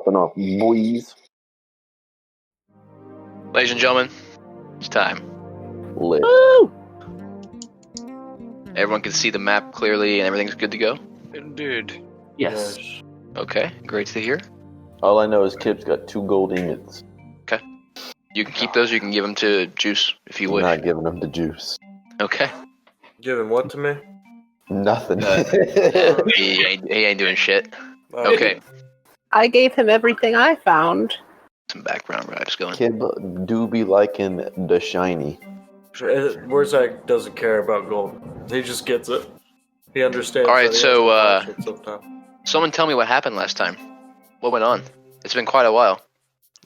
popping off, boys. Ladies and gentlemen, it's time. Lit. Woo! Everyone can see the map clearly and everything's good to go? Indeed. Yes. Okay, great to hear. All I know is Kip's got 2 gold ingots. You can keep those, or you can give them to Juice if you I'm wish. not giving him the juice. Okay. Giving what to me? Nothing. He ain't doing shit. Oh, Okay. I gave him everything I found. Some background vibes going. Kib do be liking the shiny. Warzak doesn't care about gold. He just gets it. He understands. All right, that he so, has to buy shit sometime. Someone tell me what happened last time. What went on? It's been quite a while.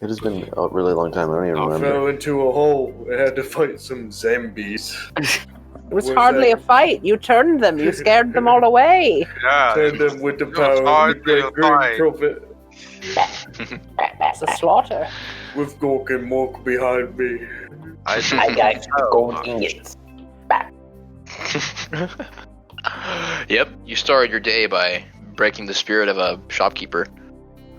It has been a really long time. I don't even I remember. fell into a hole and had to fight some zombies. It was Where's hardly that? a fight. You turned them. You scared them all away. Yeah. Send them with the It was power of the hardly great a green fight. prophet That's a slaughter. with Gork and Mork behind me. I got gold ingots. Yep, you started your day by breaking the spirit of a shopkeeper.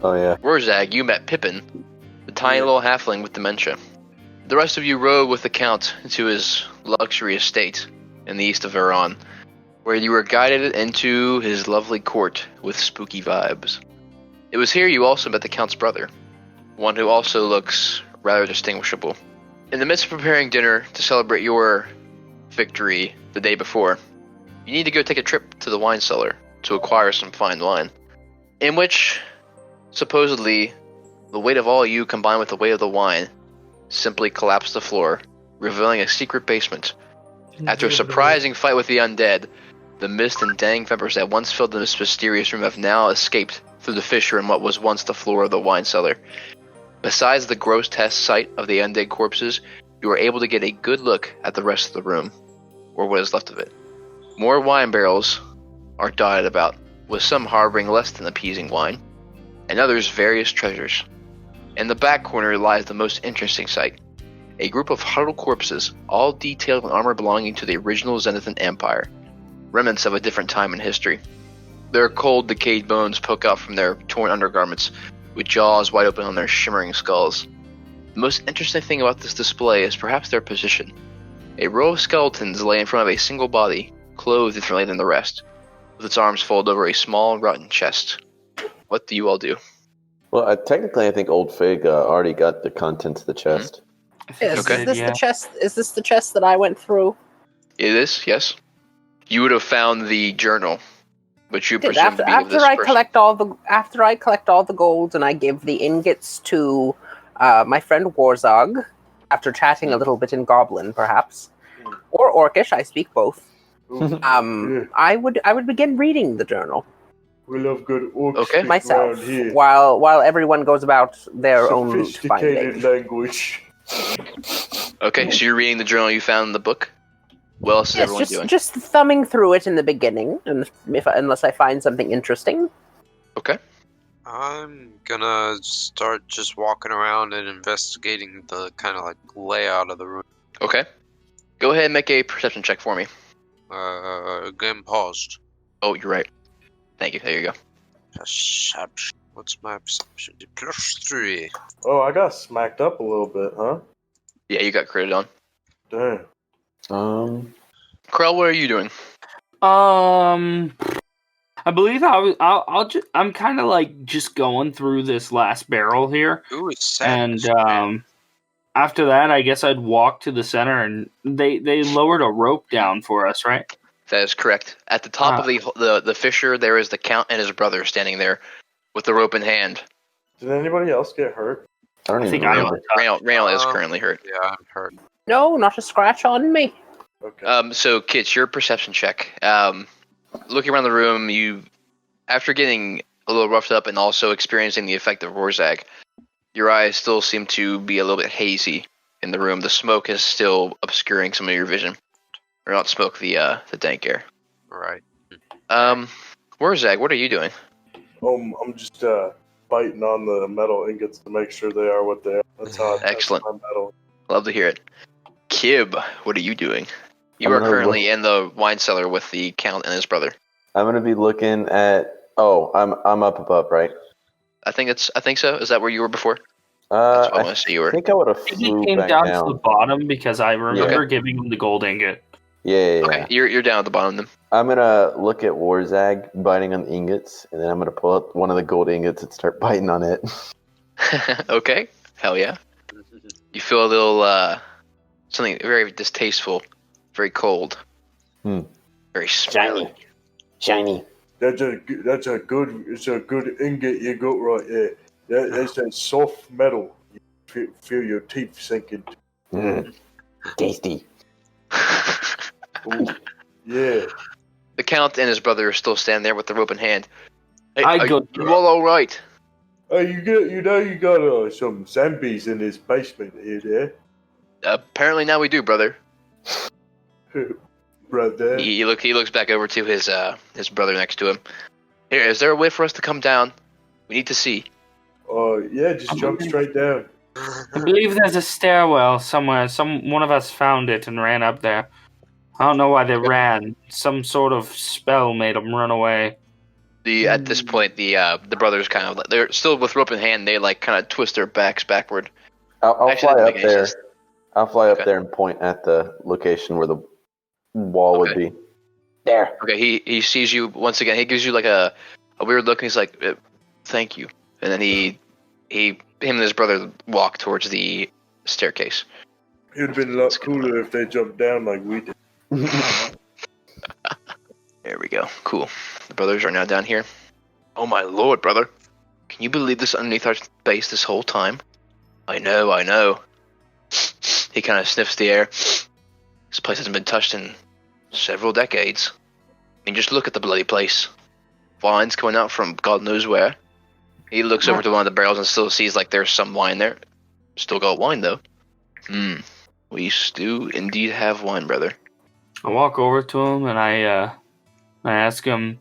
Oh yeah. Rorzag, you met Pippin, the tiny little halfling with dementia. The rest of you rode with the Count to his luxury estate in the east of Veron, where you were guided into his lovely court with spooky vibes. It was here you also met the Count's brother, one who also looks rather distinguishable. In the midst of preparing dinner to celebrate your victory the day before, you need to go take a trip to the wine cellar to acquire some fine wine, in which, supposedly, the weight of all you combined with the weight of the wine simply collapsed the floor, revealing a secret basement. After a surprising fight with the undead, the mist and dank vapors that once filled this mysterious room have now escaped through the fissure in what was once the floor of the wine cellar. Besides the grotesque sight of the undead corpses, you were able to get a good look at the rest of the room, or what is left of it. More wine barrels are dotted about, with some harboring less than appeasing wine, and others various treasures. In the back corner lies the most interesting sight. A group of huddled corpses, all detailed in armor belonging to the original Zenithan Empire, remnants of a different time in history. Their cold, decayed bones poke out from their torn undergarments, with jaws wide open on their shimmering skulls. The most interesting thing about this display is perhaps their position. A row of skeletons lay in front of a single body, clothed differently than the rest, with its arms folded over a small, rotten chest. What do you all do? Well, technically, I think Old Figg already got the contents of the chest. Is Okay. this the chest? Is this the chest that I went through? It is, yes. You would have found the journal, which you Did presume after to be of after this I person. collect all the gold and I give the ingots to my friend Warzog, after chatting a little bit in Goblin, perhaps, or Orcish, I speak both. Yeah. I would begin reading the journal We love good orcs Okay. myself around here. while everyone goes about their own Sophisticated finding. language. Okay, so you're reading the journal you found in the book? What else is Yes, everyone doing? just thumbing through it in the beginning, and unless I find something interesting. Okay. I'm gonna start just walking around and investigating the kind of like layout of the room. Okay. Go ahead and make a perception check for me. Game paused. Oh, you're right. Thank you. There you go. Perception. What's my perception? +3. Oh, I got smacked up a little bit, huh? Yeah, you got critted on. Damn. Krell, what are you doing? I believe I'm kind of like just going through this last barrel here, Ooh, it's and sad. after that, I guess I'd walk to the center, and they lowered a rope down for us, right? That is correct. At the top of the fissure, there is the Count and his brother standing there with the rope in hand. Did anybody else get hurt? I don't I even think I remember. Raynal is currently hurt. Yeah, I'm hurt. No, not a scratch on me. Okay. So, Kits, your perception check. Looking around the room, you, after getting a little roughed up and also experiencing the effect of Rorzag, your eyes still seem to be a little bit hazy in the room. The smoke is still obscuring some of your vision. Or not smoke, the dank air. Right. Rorzag, what are you doing? I'm just biting on the metal ingots to make sure they are what they are. That's how I test Excellent. my metal. Love to hear it. Kib, what are you doing? You I'm are gonna currently in the wine cellar with the Count and his brother. I'm gonna be looking at. Oh, I'm up above, right? I think so. Is that where you were before? Uh, That's what I I want to say you were. think I would have He flew came back down down. to the bottom because I remember Yeah. giving him the gold ingot. Yeah. Okay, you're down at the bottom then. I'm gonna look at Warzag biting on the ingots, and then I'm gonna pull up one of the gold ingots and start biting on it. Okay, hell yeah. You feel a little something very distasteful, very cold, very smelly. Shiny. It's a good ingot you got right there. That's that soft metal. You feel your teeth sinking. Tasty. Ooh, yeah. The Count and his brother are still standing there with the rope in hand. Hey, I are go- you all right? Oh, you got some zombies in this basement here, Apparently now we do, brother. there, brother. He looks back over to his brother next to him. Here, is there a way for us to come down? We need to see. Yeah, just jump straight down. I believe there's a stairwell somewhere. One of us found it and ran up there. I don't know why they ran. Some sort of spell made them run away. At this point, the brothers kind of they're still with rope in hand. They like kind of twist their backs backward. I'll Actually, fly that up makes there. sense. I'll fly up Okay. there and point at the location where the wall would be. There. Okay, he sees you once again. He gives you like a weird look, and he's like, "Thank you." And then him and his brother walk towards the staircase. It would have been a lot cooler if they jumped down like we did. There we go. Cool. The brothers are now down here. Oh my lord, brother! Can you believe this underneath our base this whole time? I know. He kind of sniffs the air. This place hasn't been touched in several decades. I mean, just look at the bloody place. Vines coming out from God knows where. He looks over to one of the barrels and still sees like there's some wine there. Still got wine though. We do indeed have wine, brother. I walk over to him and I ask him,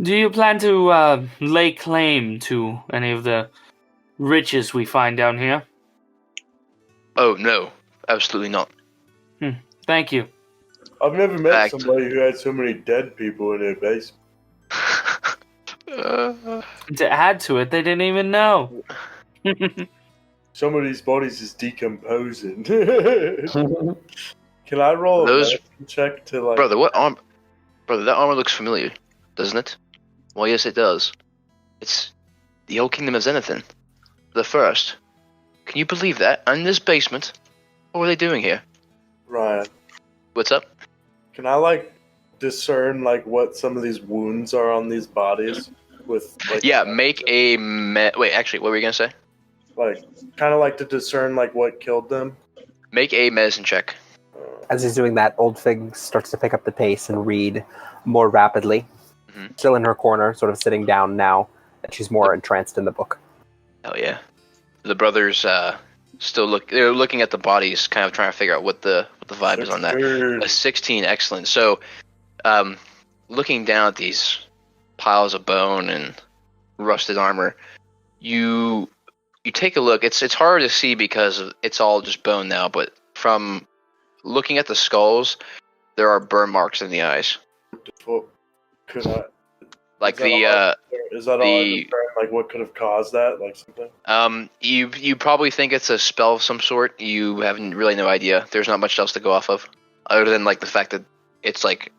"Do you plan to lay claim to any of the riches we find down here?" Oh no, absolutely not. Thank you. I've never met Fact. somebody who had so many dead people in their basement. To add to it, they didn't even know. Some of these bodies is decomposing. Can I roll a medicine check to like? Brother, what arm? Brother, that armor looks familiar, doesn't it? Well, yes, it does. It's the old kingdom of Zenithan, the first. Can you believe that? In this basement? What were they doing here? Ryan, What's up? can I like discern like what some of these wounds are on these bodies with? Like, Yeah, make a wait. Actually, what were you gonna say? like kind of like to discern like what killed them. Make a medicine check. As he's doing that, Old Fig starts to pick up the pace and read more rapidly. Mhm. Still in her corner, sort of sitting down now that she's more entranced in the book. Oh yeah. The brothers they're looking at the bodies, kind of trying to figure out what the vibe is on that. A 16, excellent. So, looking down at these piles of bone and rusted armor, you take a look. It's hard to see because it's all just bone now, but from looking at the skulls, there are burn marks in the eyes. Could I? Like Is that all I discern? Like what could have caused that? Like something? you probably think it's a spell of some sort. You haven't really no idea. There's not much else to go off of, other than like the fact that it's like.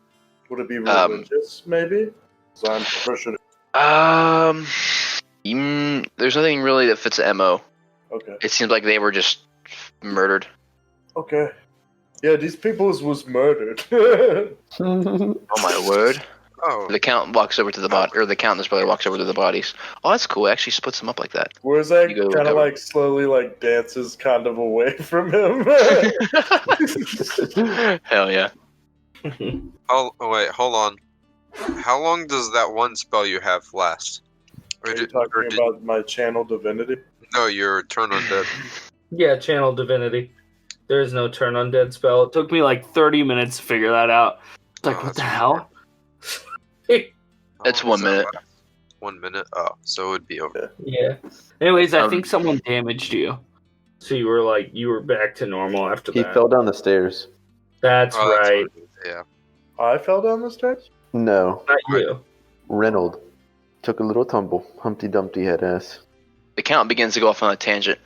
Would it be religious? Maybe. So I'm pushing. There's nothing really that fits the MO. Okay. It seems like they were just murdered. Okay. Yeah, these people was murdered. Oh my word! Oh, The Count walks over to the body, or the Count and his brother walks over to the bodies. Oh, that's cool. It actually splits them up like that. Where's that You go kind of recover. like slowly like dances kind of away from him? Hell yeah! oh, wait, hold on. How long does that one spell you have last? Are you talking about my channel divinity? No, your turn undead. Yeah, channel divinity. There is no turn undead spell. It took me like 30 minutes to figure that out. It's like, Oh, what the that's hell? It's How 1 long does that minute. last? 1 minute? Oh, so it would be over. Yeah. Anyways, I think Um, someone damaged you. So you were back to normal after He that. fell down the stairs. That's Oh, that's right. what it is, yeah. I fell down the stairs? No, Not you. Reynold took a little tumble. Humpty Dumpty had ass. The Count begins to go off on a tangent.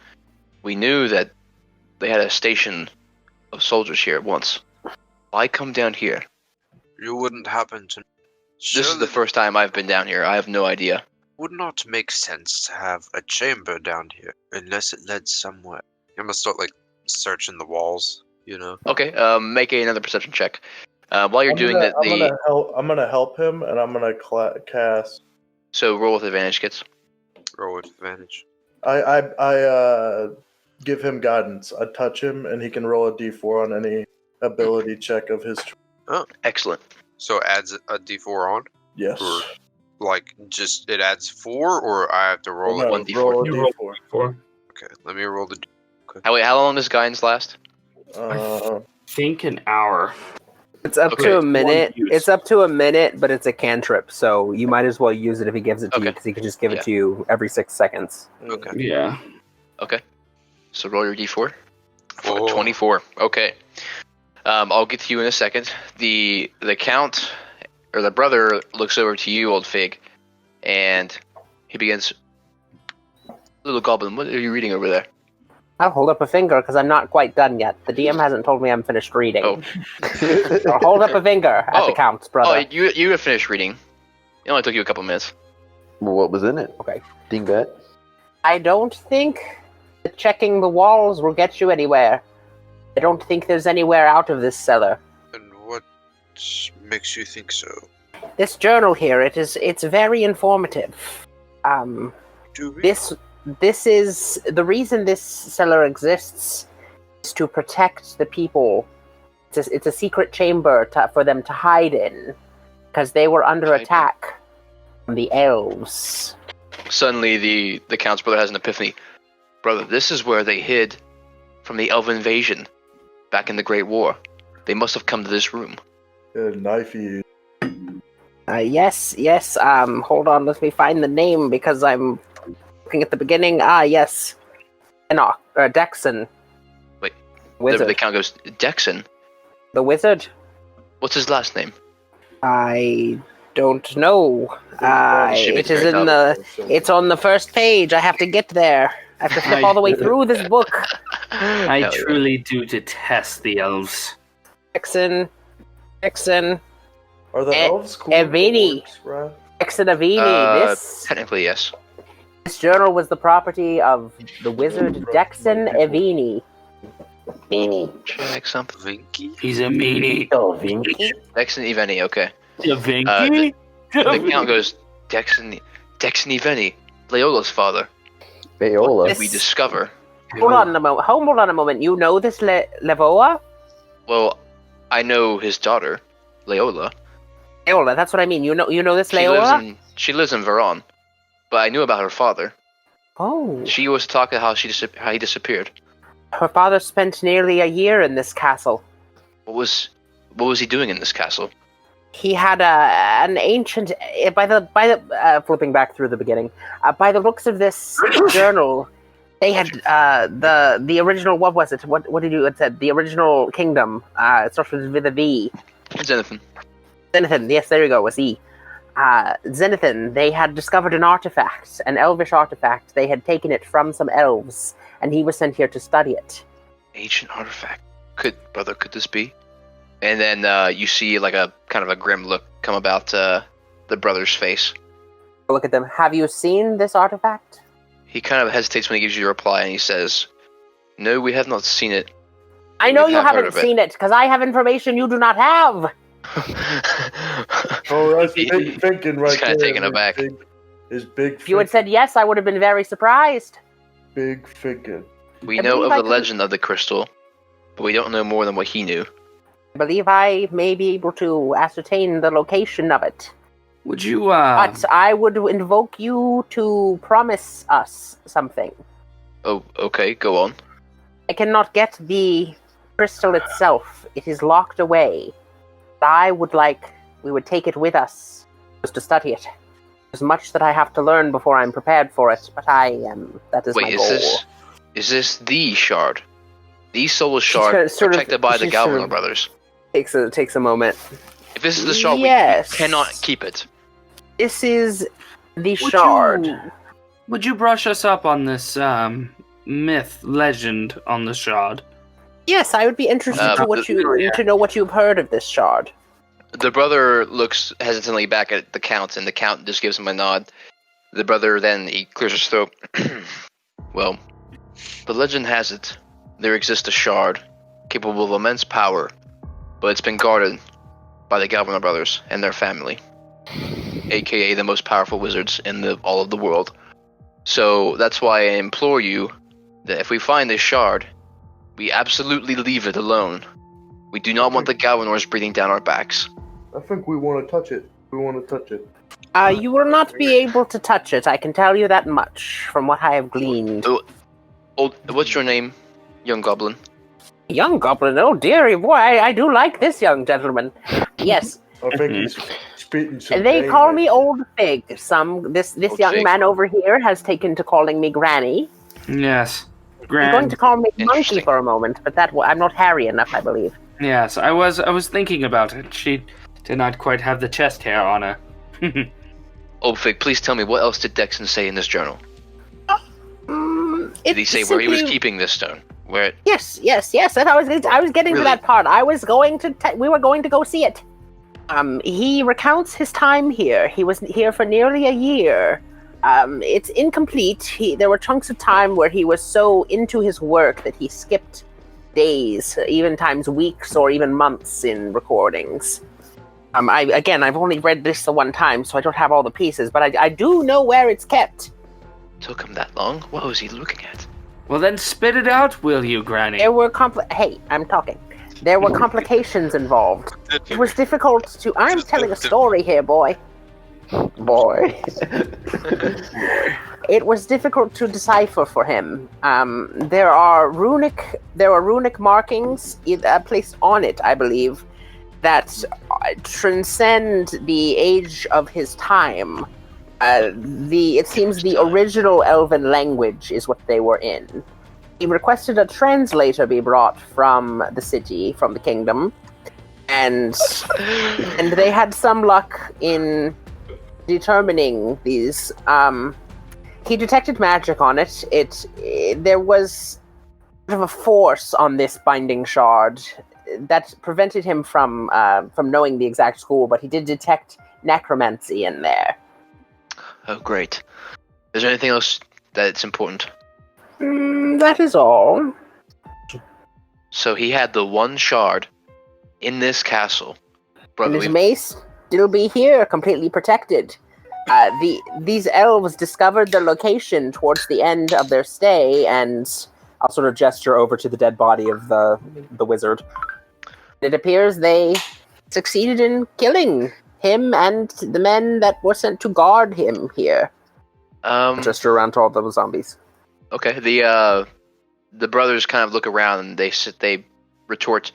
We knew that they had a station of soldiers here once. Why come down here? You wouldn't happen to. This is the first time I've been down here. I have no idea. Would not make sense to have a chamber down here unless it led somewhere. I'm gonna start like searching the walls, you know. Okay, make another perception check. While you're doing that, I'm gonna help him, and I'm gonna cast. So roll with advantage, kids. Roll with advantage. I give him guidance. I touch him, and he can roll a d4 on any ability check of his. Oh, excellent. So it adds a d4 on? Yes. Or, like, just it adds 4, or I have to roll no, one d4. Roll a You roll d4. 4. Okay, let me roll the. How long does guidance last? Think an hour. It's up Okay. to a One minute. use. It's up to a minute, but it's a cantrip, so you might as well use it if he gives it to you, Okay. because he can just give Yeah. it to you every 6 seconds. Okay. Yeah. Okay. So roll your d4. Oh. 24. Okay. I'll get to you in a second. The Count, or the brother, looks over to you, Old Figg, and he begins. Little Goblin, what are you reading over there? I'll hold up a finger because I'm not quite done yet. The DM hasn't told me I'm finished reading. Oh. I'll hold up a finger at the Count's brother. Oh, you have finished reading. It only took you a couple minutes. Well, what was in it? Okay. Dingbat. I don't think that checking the walls will get you anywhere. I don't think there's anywhere out of this cellar. And what makes you think so? This journal here, it's very informative. Do we? This is the reason this cellar exists is to protect the people. It's a secret chamber for them to hide in because they were under Hide in. attack from the elves. Suddenly, the Count's brother has an epiphany. Brother, this is where they hid from the elven invasion back in the Great War. They must have come to this room. Knifey. Yes. Hold on, let me find the name because I'm looking at the beginning. Yes. Enoch, Dexon. Wait, Wizard. The Count goes, Dexon? The wizard? What's his last name? I don't know. should be It is very in the. It's on the first page. I have to get there. I have to flip all the way through this book. I Hell yeah. truly do detest the elves. Dexon. Are the elves cool? Evini. Right? Dexon Avini. Technically, yes. This journal was the property of the wizard Dexon Avini. Check something. Vinky? He's a meanie. Oh, Vinky. Dexon Iveni, okay. A Vinky? The Count goes, Dexon Iveni, Leola's father. Bayola. Did we discover? Hold on a moment. You know this Levoa? Well, I know his daughter, Leola. Leola, that's what I mean. You know this Leola? She lives in Veron, but I knew about her father. Oh. She was talking how he disappeared. Her father spent nearly a year in this castle. What was he doing in this castle? He had an ancient. Flipping back through the beginning, by the looks of this journal, they had the original. What was it? What did you? It said the original kingdom. It starts with a V. Zenithan. Zenithan. Yes, there you go. Was E. Zenithan. They had discovered an artifact, an elvish artifact. They had taken it from some elves, and he was sent here to study it. Ancient artifact. Could this be? And then you see like a kind of a grim look come about the brother's face. Look at them. Have you seen this artifact? He kind of hesitates when he gives you a reply, and he says, "No, we have not seen it." I know We you have heard haven't of it. seen it, because I have information you do not have. Oh, that's big thinking right He's kind of there. taken aback. Is big. If you had said yes, I would have been very surprised. big thinking. We I know believe of I the could- legend of the crystal, but we don't know more than what he knew. I believe I may be able to ascertain the location of it. Would you, But I would invoke you to promise us something. Oh, okay, go on. I cannot get the crystal itself. It is locked away. I would like we would take it with us just to study it. There's much that I have to learn before I'm prepared for it, but that is my Wait, goal. is this the shard? The soul shard sort of- protected by the she's Galvin sort of- brothers. Takes a moment. If this is the shard, Yes. we cannot keep it. This is the Would shard. would you brush us up on this myth, legend on the shard? Yes, I would be interested to know what you've heard of this shard. The brother looks hesitantly back at the Count, and the Count just gives him a nod. The brother then he clears his throat. Well, the legend has it there exists a shard capable of immense power, but it's been guarded by the Galvin brothers and their family, aka the most powerful wizards in all of the world. So that's why I implore you that if we find this shard, we absolutely leave it alone. We do not want the Galvanors breathing down our backs. I think we want to touch it. We want to touch it. You will not be able to touch it, I can tell you that much, from what I have gleaned. What's your name, young goblin? Young goblin? Oh dearie boy, I do like this young gentleman. Yes. I think he's spitting some They game call at me you. Old Figg. This Old young Figg. man over here has taken to calling me Granny. Yes. He's going to call me Monkey Interesting. for a moment, but I'm not hairy enough, I believe. Yes, I was thinking about it. She did not quite have the chest hair on her. Old Fig, please tell me what else did Dexon say in this journal? Did he say It's where he was simply- keeping this stone? Where? Yes. And I was getting to Really? that part. We were going to go see it. He recounts his time here. He was here for nearly a year. It's incomplete. There were chunks of time where he was so into his work that he skipped days, even times weeks, or even months in recordings. I've only read this the one time, so I don't have all the pieces, but I do know where it's kept. Took him that long? What was he looking at? Well, then spit it out, will you, Granny? There were Hey, I'm talking. There were complications involved. It was difficult to. I'm telling a story here, boy. Boy. It was difficult to decipher for him. There are runic markings placed on it, I believe, that transcend the age of his time. It seems the original Elven language is what they were in. He requested a translator be brought from the city, from the kingdom, and they had some luck in determining these. He detected magic on it. There was sort of a force on this binding shard that prevented him from knowing the exact school, but he did detect necromancy in there. Oh, great. Is there anything else that's important? That is all. So he had the one shard in this castle. And Brother, his mace still be here, completely protected. These elves discovered the location towards the end of their stay, and I'll sort of gesture over to the dead body of the wizard. It appears they succeeded in killing him and the men that were sent to guard him here. Gesture around to all the zombies. Okay. The brothers kind of look around and they retort,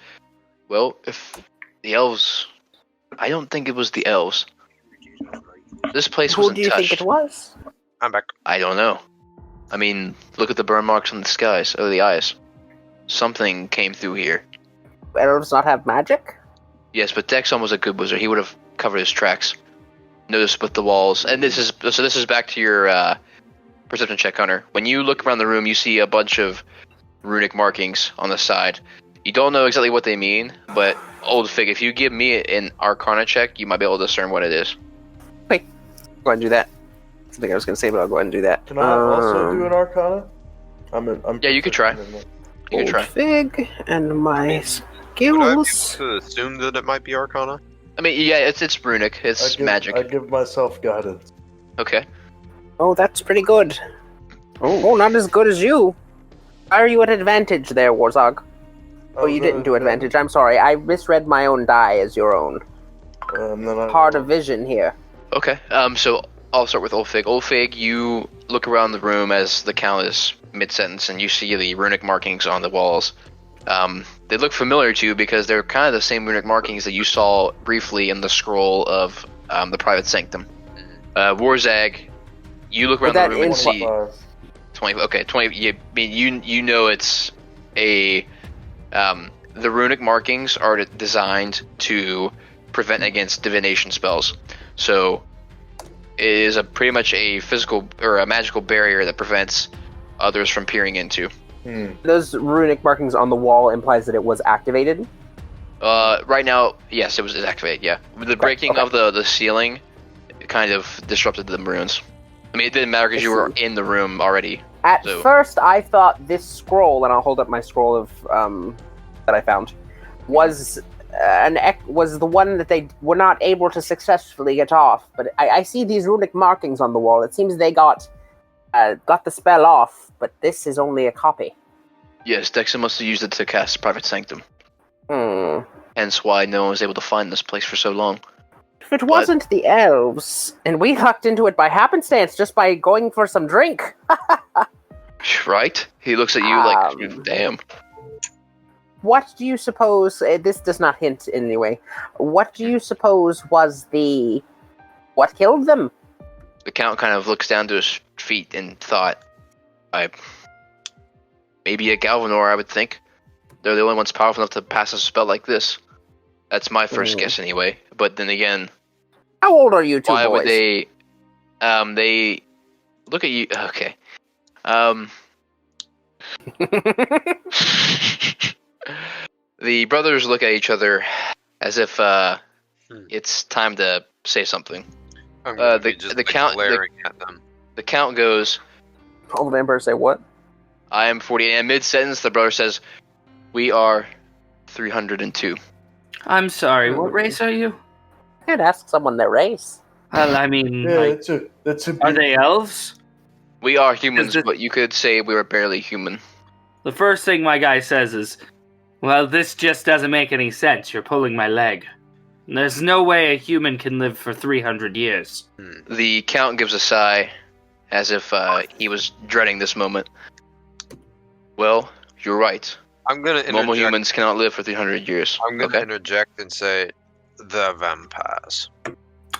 well, if the elves, I don't think it was the elves. This place Who wasn't do you touched. think it was? I'm back. I don't know. I mean, look at the burn marks on the eyes. Something came through here. Elves not have magic? Yes, but Dexon was a good wizard. He would have covered his tracks. Notice with the walls, and this is back to your perception check, Hunter. When you look around the room, you see a bunch of runic markings on the side. You don't know exactly what they mean, but Old Fig, if you give me an Arcana check, you might be able to discern what it is. Go ahead and do that. That's something I was going to say, but I'll go ahead and do that. Can I also do an Arcana? Yeah, you could try. You can try. Fig and my Would I be skills. able to assume that it might be Arcana? I mean, yeah, it's runic. It's magic. I give myself guidance. Okay. Oh, that's pretty good. Oh, not as good as you. Why are you at advantage there, Warzog? Oh, you didn't do advantage. I'm sorry. I misread my own die as your own. And then I Heart of vision here. Okay. So I'll start with Old Fig. Old Fig, you look around the room as the Count is mid-sentence, and you see the runic markings on the walls. They look familiar to you because they're kind of the same runic markings that you saw briefly in the scroll of the Private Sanctum. Warzag, you look around the room and see 20. Okay, 20. You know it's a. The runic markings are designed to prevent against divination spells. So, It is pretty much a physical or a magical barrier that prevents others from peering into. Those runic markings on the wall implies that it was activated. Right now, yes, it was activated. Yeah, the breaking of the ceiling kind of disrupted the runes. I mean, it didn't matter because you were in the room already. At So- first, I thought this scroll, and I'll hold up my scroll of that I found, was was the one that they were not able to successfully get off. But I see these runic markings on the wall. It seems they got the spell off, but this is only a copy. Yes, Dexon must have used it to cast Private Sanctum. Hmm. Hence why no one was able to find this place for so long. If it wasn't the elves, and we lucked into it by happenstance just by going for some drink. Right? He looks at you like, damn. What do you suppose, this does not hint in any way, what do you suppose was what killed them? The Count kind of looks down to his feet in thought. Maybe a Galvanor, I would think. They're the only ones powerful enough to pass a spell like this. That's my first guess anyway. But then again, How old are you two why boys? would they... They... Look at you... Okay. The brothers look at each other as if it's time to say something. I'm gonna the- be just the count- glaring at them. The Count goes, Old Emperor say what? I am 48. And mid-sentence, the brother says, we are 302. I'm sorry, what race are you? I'd ask someone their race. Well, I mean, Yeah, like, that's a are they elves? We are humans, Is it- but you could say we were barely human. The first thing my guy says is, well, this just doesn't make any sense. You're pulling my leg. There's no way a human can live for 300 years. The Count gives a sigh, as if he was dreading this moment. Well, you're right. I'm gonna Normal interject. humans cannot live for 300 years. I'm gonna Okay? interject and say the vampires.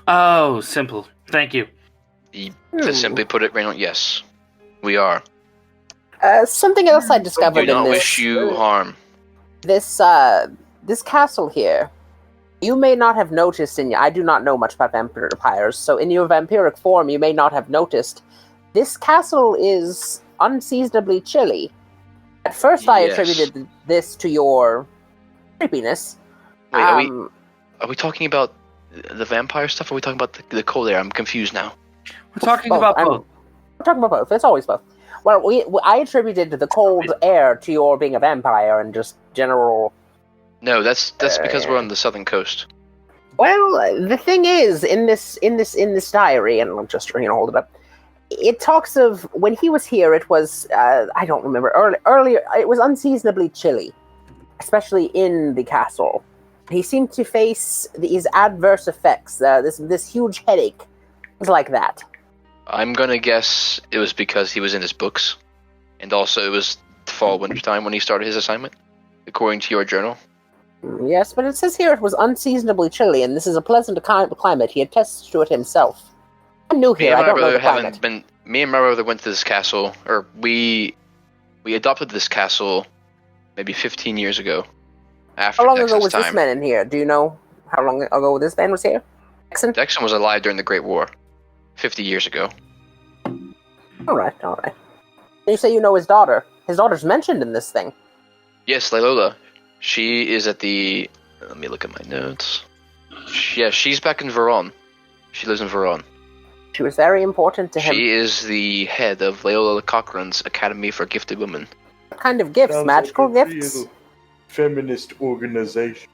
Oh, simple. Thank you. To simply put it, Reynold, yes. We are. Something else I discovered Do in not this. wish you harm. This castle here. You may not have noticed, I do not know much about vampires, so in your vampiric form, you may not have noticed. This castle is unseasonably chilly. At first, I Yes. attributed this to your creepiness. Wait, are we talking about the vampire stuff, or are we talking about the cold air? I'm confused now. We're talking both. about I'm- both. We're talking about both. It's always both. Well, I attributed the cold air to your being a vampire and just general. No, that's because we're on the southern coast. Well, the thing is, in this diary, and I'm just hold it up. It talks of when he was here. It was I don't remember earlier. It was unseasonably chilly, especially in the castle. He seemed to face these adverse effects. This huge headache, things like that. I'm gonna guess it was because he was in his books, and also it was fall winter time when he started his assignment, according to your journal. Yes, but it says here it was unseasonably chilly, and this is a pleasant climate. He attests to it himself. I'm new here. I don't know the climate. Me and my brother went to this castle, or we adopted this castle maybe 15 years ago. After How long ago Dexon's was time. this man in here? Do you know how long ago this man was here? Dexon? Dexon was alive during the Great War, 50 years ago. All right. You say you know his daughter. His daughter's mentioned in this thing. Yes, Leilola. She is at the... Let me look at my notes. She's back in Veron. She lives in Veron. She was very important to him. She is the head of Leilola Cochrane's Academy for Gifted Women. What kind of gifts? Sounds Magical like a gifts? real feminist organization.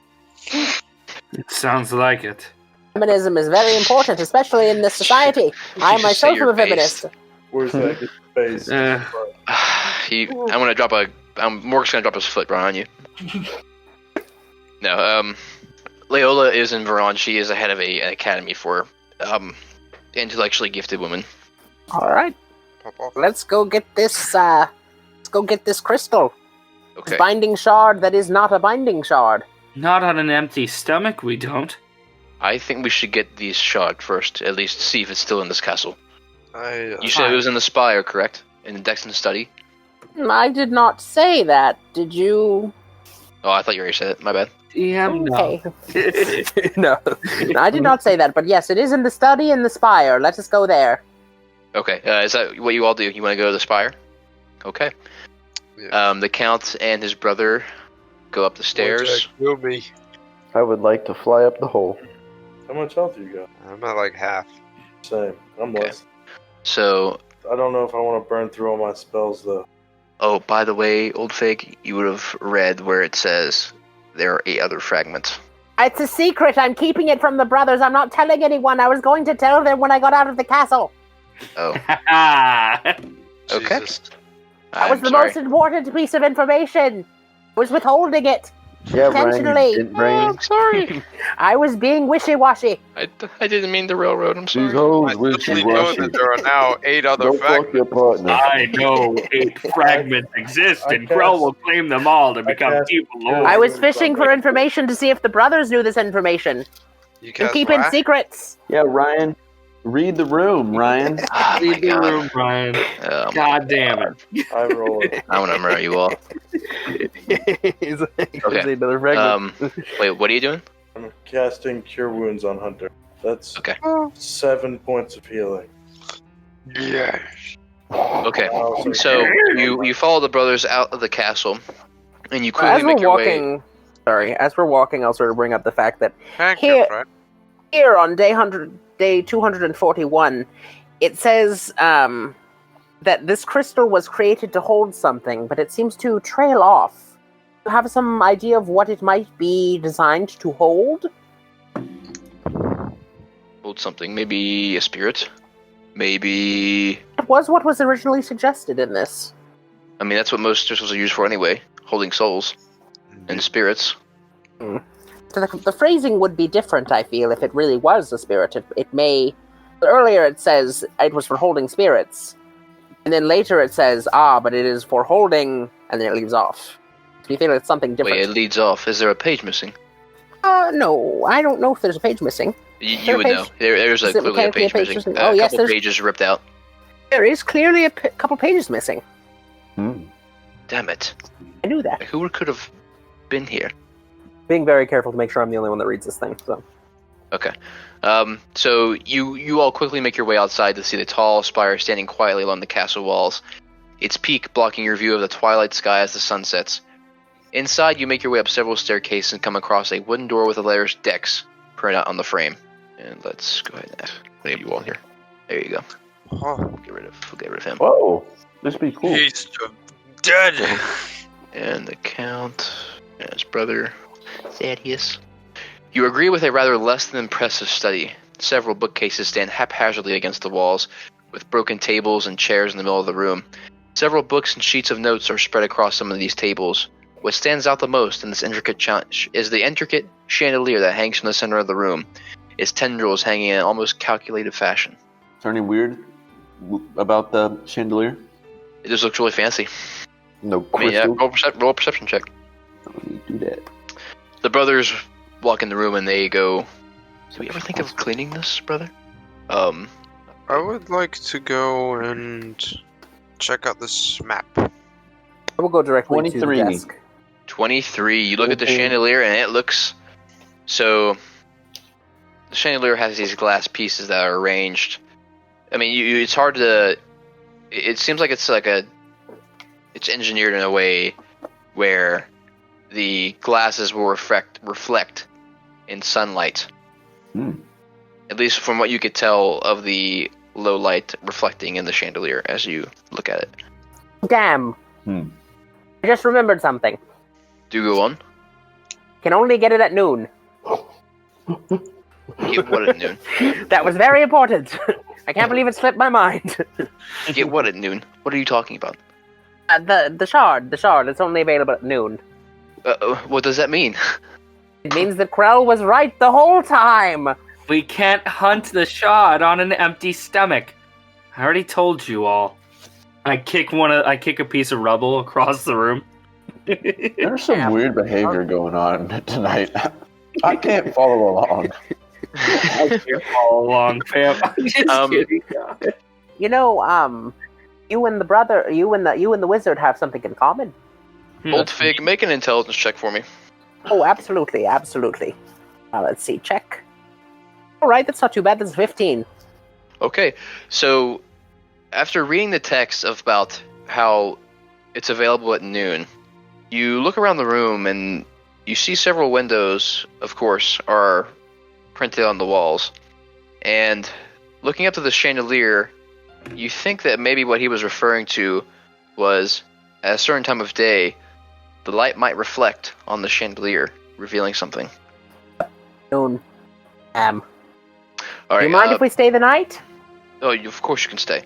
It sounds like it. Feminism is very important, especially in this society. I just say myself am you're a feminist. Where's that get based? Morg's gonna drop his foot right on you. No, Leola is in Veron. She is the head of an academy for intellectually gifted women. All right, Pop off. let's go get this. Let's go get this crystal. Okay. This binding shard that is not a binding shard. Not on an empty stomach, we don't. I think we should get these shard first. At least see if it's still in this castle. You said it was in the spire, correct? In the Dexon study. I did not say that. Did you? Oh, I thought you already said it. My bad. DM, Okay. No, I did not say that, but yes, it is in the study and the spire. Let us go there. Okay, is that what you all do? You want to go to the spire? Okay. Yeah. The Count and his brother go up the stairs. Kill me. I would like to fly up the hole. How much health you got? I'm at like half. Same. I'm Okay. less. So, I don't know if I want to burn through all my spells though. oh, by the way, Old Figg, you would have read where it says there are 8 other fragments. It's a secret. I'm keeping it from the brothers. I'm not telling anyone. I was going to tell them when I got out of the castle. Oh, okay. Jesus. That was I'm the sorry. most important piece of information. I was withholding it. Yeah, Intentionally. Ryan, brain. I'm sorry. I was being wishy-washy. I didn't mean the railroad. I'm These sorry. hoes I wishy definitely know washy. that there are now 8 other Go fuck fragments. your partner. I know 8 fragments exist, I and cast- Krell will claim them all to become cast- evil I lord. I was fishing for information to see if the brothers knew this information. You And cast keeping what? secrets. Yeah, Ryan. Read the room, Ryan. Oh, my Read the God. room, Brian. Oh, God damn it. I roll it. I'm gonna murder you all. He's like, Okay. another fragment. Wait, what are you doing? I'm casting Cure Wounds on Hunter. That's Okay. 7 points of healing. Yes. Okay. Oh, So you follow the brothers out of the castle, and you quickly As we're make your way. walking, as we're walking, I'll sort of bring up the fact that Thank Here- you, Fred. here on day 241, it says that this crystal was created to hold something, but it seems to trail off. Do you have some idea of what it might be designed to hold? Hold something. Maybe a spirit. Maybe. It was what was originally suggested in this. I mean, that's what most crystals are used for anyway. Holding souls and spirits. So the phrasing would be different, I feel, if it really was a spirit. It may... Earlier it says it was for holding spirits. And then later it says, but it is for holding, and then it leaves off. So you feel it's something different? Wait, it leads off. Is there a page missing? No, I don't know if there's a page missing. You would know. There's Is it clearly a mechanically page a page missing. missing? Oh, a yes, couple there's- pages ripped out. There is clearly a couple pages missing. Damn it. I knew that. Who could have been here? Being very careful to make sure I'm the only one that reads this thing. So Okay. So you all quickly make your way outside to see the tall spire standing quietly along the castle walls, its peak blocking your view of the twilight sky as the sun sets. Inside, you make your way up several staircases and come across a wooden door with the letters Dex printed out on the frame. And let's go ahead and add any of you all here. There you go. Oh, We'll get rid of him. Whoa, this be cool. he's dead. And the Count and his brother, Thaddeus. You agree with a rather less than impressive study. Several bookcases stand haphazardly against the walls, with broken tables and chairs in the middle of the room. Several books and sheets of notes are spread across some of these tables. What stands out the most in this is the intricate chandelier that hangs from the center of the room, its tendrils hanging in an almost calculated fashion. Is there any weird about the chandelier? It just looks really fancy. No I mean, yeah, crystal. roll a perception check. Let me do that. The brothers walk in the room and they go, "Did we ever think of cleaning this, brother?" I would like to go and check out this map. I will go directly to the 23. desk. 23. You look at the Okay. chandelier and it looks so. The chandelier has these glass pieces that are arranged. I mean, it's hard to. It seems like it's it's engineered in a way where the glasses will reflect in sunlight. At least from what you could tell of the low light reflecting in the chandelier as you look at it. Damn. I just remembered something. Do go on. Can only get it at noon. Get what at noon? That was very important. I can't believe it slipped my mind. Get what at noon? What are you talking about? The shard. It's only available at noon. What does that mean? It means that Krell was right the whole time. We can't hunt the shard on an empty stomach. I already told you all. I kick a piece of rubble across the room. There's some weird behavior going on tonight. I can't follow along. I can't follow along, fam. I'm just kidding. You know, you and the wizard have something in common. Old Fig, make an intelligence check for me. Oh, absolutely, absolutely. Let's see, check. All right, that's not too bad. That's 15. Okay, so after reading the text about how it's available at noon, you look around the room and you see several windows, of course, are printed on the walls. And looking up to the chandelier, you think that maybe what he was referring to was at a certain time of day, the light might reflect on the chandelier, revealing something. Noon. All Do right. you mind if we stay the night? Oh, of course you can stay.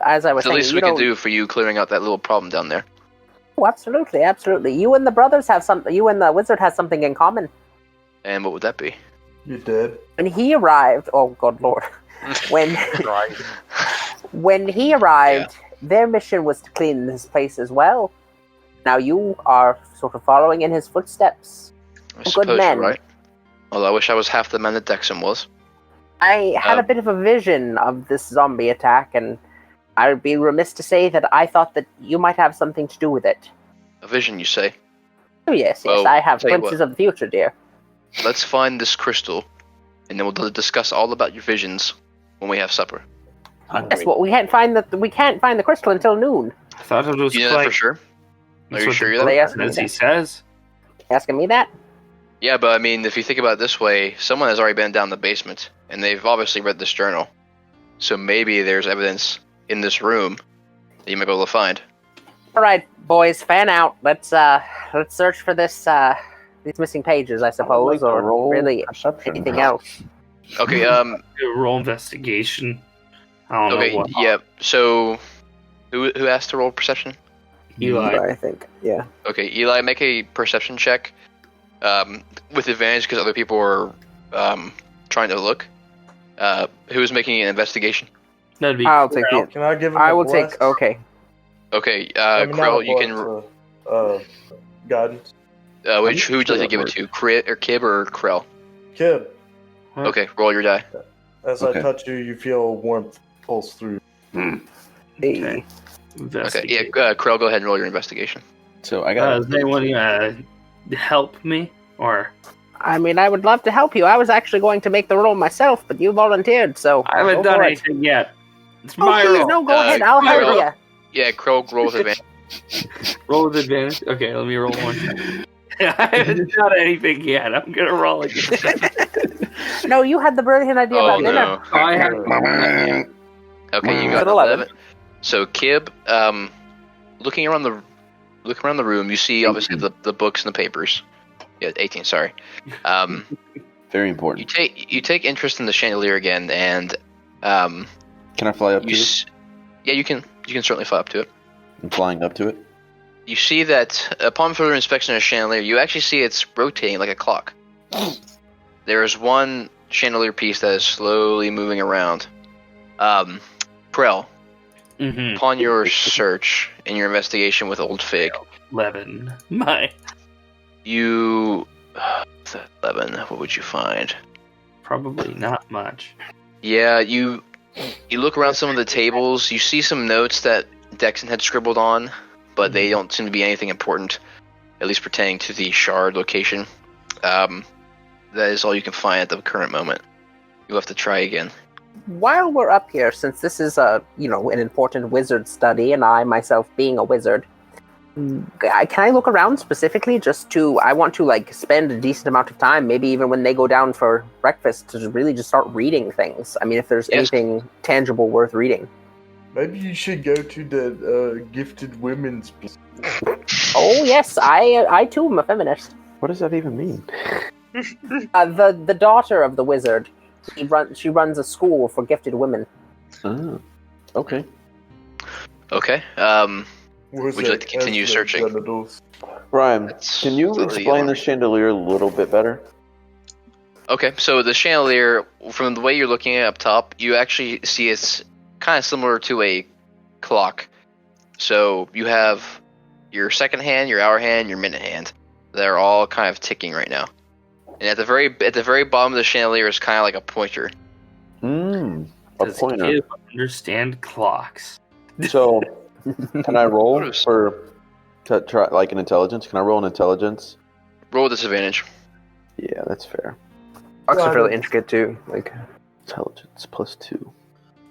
As I was It's the saying, least we can do for you clearing out that little problem down there. Oh, absolutely, absolutely. You and the brothers have something. You and the wizard has something in common. And what would that be? You dead? When he arrived, oh God, Lord, when Right. when he arrived, their mission was to clean this place as well. Now you are sort of following in his footsteps. I Good suppose men. you're right. Although I wish I was half the man that Dexon was. I had a bit of a vision of this zombie attack, and I would be remiss to say that I thought that you might have something to do with it. A vision, you say? Oh yes, Well, I have tell you glimpses what. of the future, dear. Let's find this crystal, and then we'll discuss all about your visions when we have supper. Yes, well, we can't find the crystal until noon. I thought it was Do you know that for sure? Are That's you what sure the you're They that? asked me as he that. says. Asking me that? Yeah, but I mean, if you think about it this way, someone has already been down the basement, and they've obviously read this journal. So maybe there's evidence in this room that you might be able to find. All right, boys, fan out. Let's search for this these missing pages, I suppose, or really anything else. Okay, Roll investigation. I don't okay, know what. yeah, so who asked to roll perception? Eli. I think, yeah. Okay, Eli, make a perception check with advantage because other people are trying to look. Who is making an investigation? That'd be. I'll take Krell. it. Can I give him I a will bless? take. Okay. Okay, I mean, not Krell, a you can. bless, guidance. Who would you like to give it to? Crit or Kib or Krell? Kid, Huh? Okay, roll your die. as Okay. I touch you, you feel warmth pulse through. Okay. Okay, yeah, Investigate. Krell, go ahead and roll your investigation. So I got. Does anyone help me? Or I mean, I would love to help you. I was actually going to make the roll myself, but you volunteered, so I haven't go done for it. anything yet. It's Oh, my please, roll. no, go ahead. I'll help Krell. you. Yeah, Krell, roll with advantage. Roll with advantage. Okay, let me roll one. I haven't done anything yet. I'm gonna roll again. No, you had the brilliant idea Oh about dinner. no. I have. Okay, you It's got an 11. 11. So Kib, looking around the room, you see obviously the books and the papers. Yeah, 18. Sorry. Very You important. take interest in the chandelier again, and Can I fly up to you it? yeah, you can certainly fly up to it. I'm flying up to it. You see that upon further inspection of the chandelier, you actually see it's rotating like a clock. There is one chandelier piece that is slowly moving around. Prel, Mm-hmm. upon your search and your investigation with Old Figg, 11. My. you 11. What would you find? Probably not much. Yeah, you look around some of the tables. You see some notes that Dexon had scribbled on, but they don't seem to be anything important, at least pertaining to the shard location. That is all you can find at the current moment. You'll have to try again. While we're up here, since this is an important wizard study, and I myself being a wizard, can I look around specifically I want to spend a decent amount of time, maybe even when they go down for breakfast, to really just start reading things. I mean, if there's Yes. anything tangible worth reading. Maybe you should go to the gifted women's. Oh yes, I too am a feminist. What does that even mean? The daughter of the wizard, she runs a school for gifted women. Oh, okay. Okay. Would you like to continue searching? Brian, That's can you totally explain alright. the chandelier a little bit better? Okay, so the chandelier, from the way you're looking at it up top, you actually see it's kind of similar to a clock. So you have your second hand, your hour hand, your minute hand. They're all kind of ticking right now. And at the very bottom of the chandelier is kind of like a pointer. A Does pointer. Kib understand clocks? So, can I roll Notice. for To try like an intelligence. Can I roll an intelligence? Roll disadvantage. Yeah, that's fair. Bucks are fairly intricate too. Like Intelligence +2.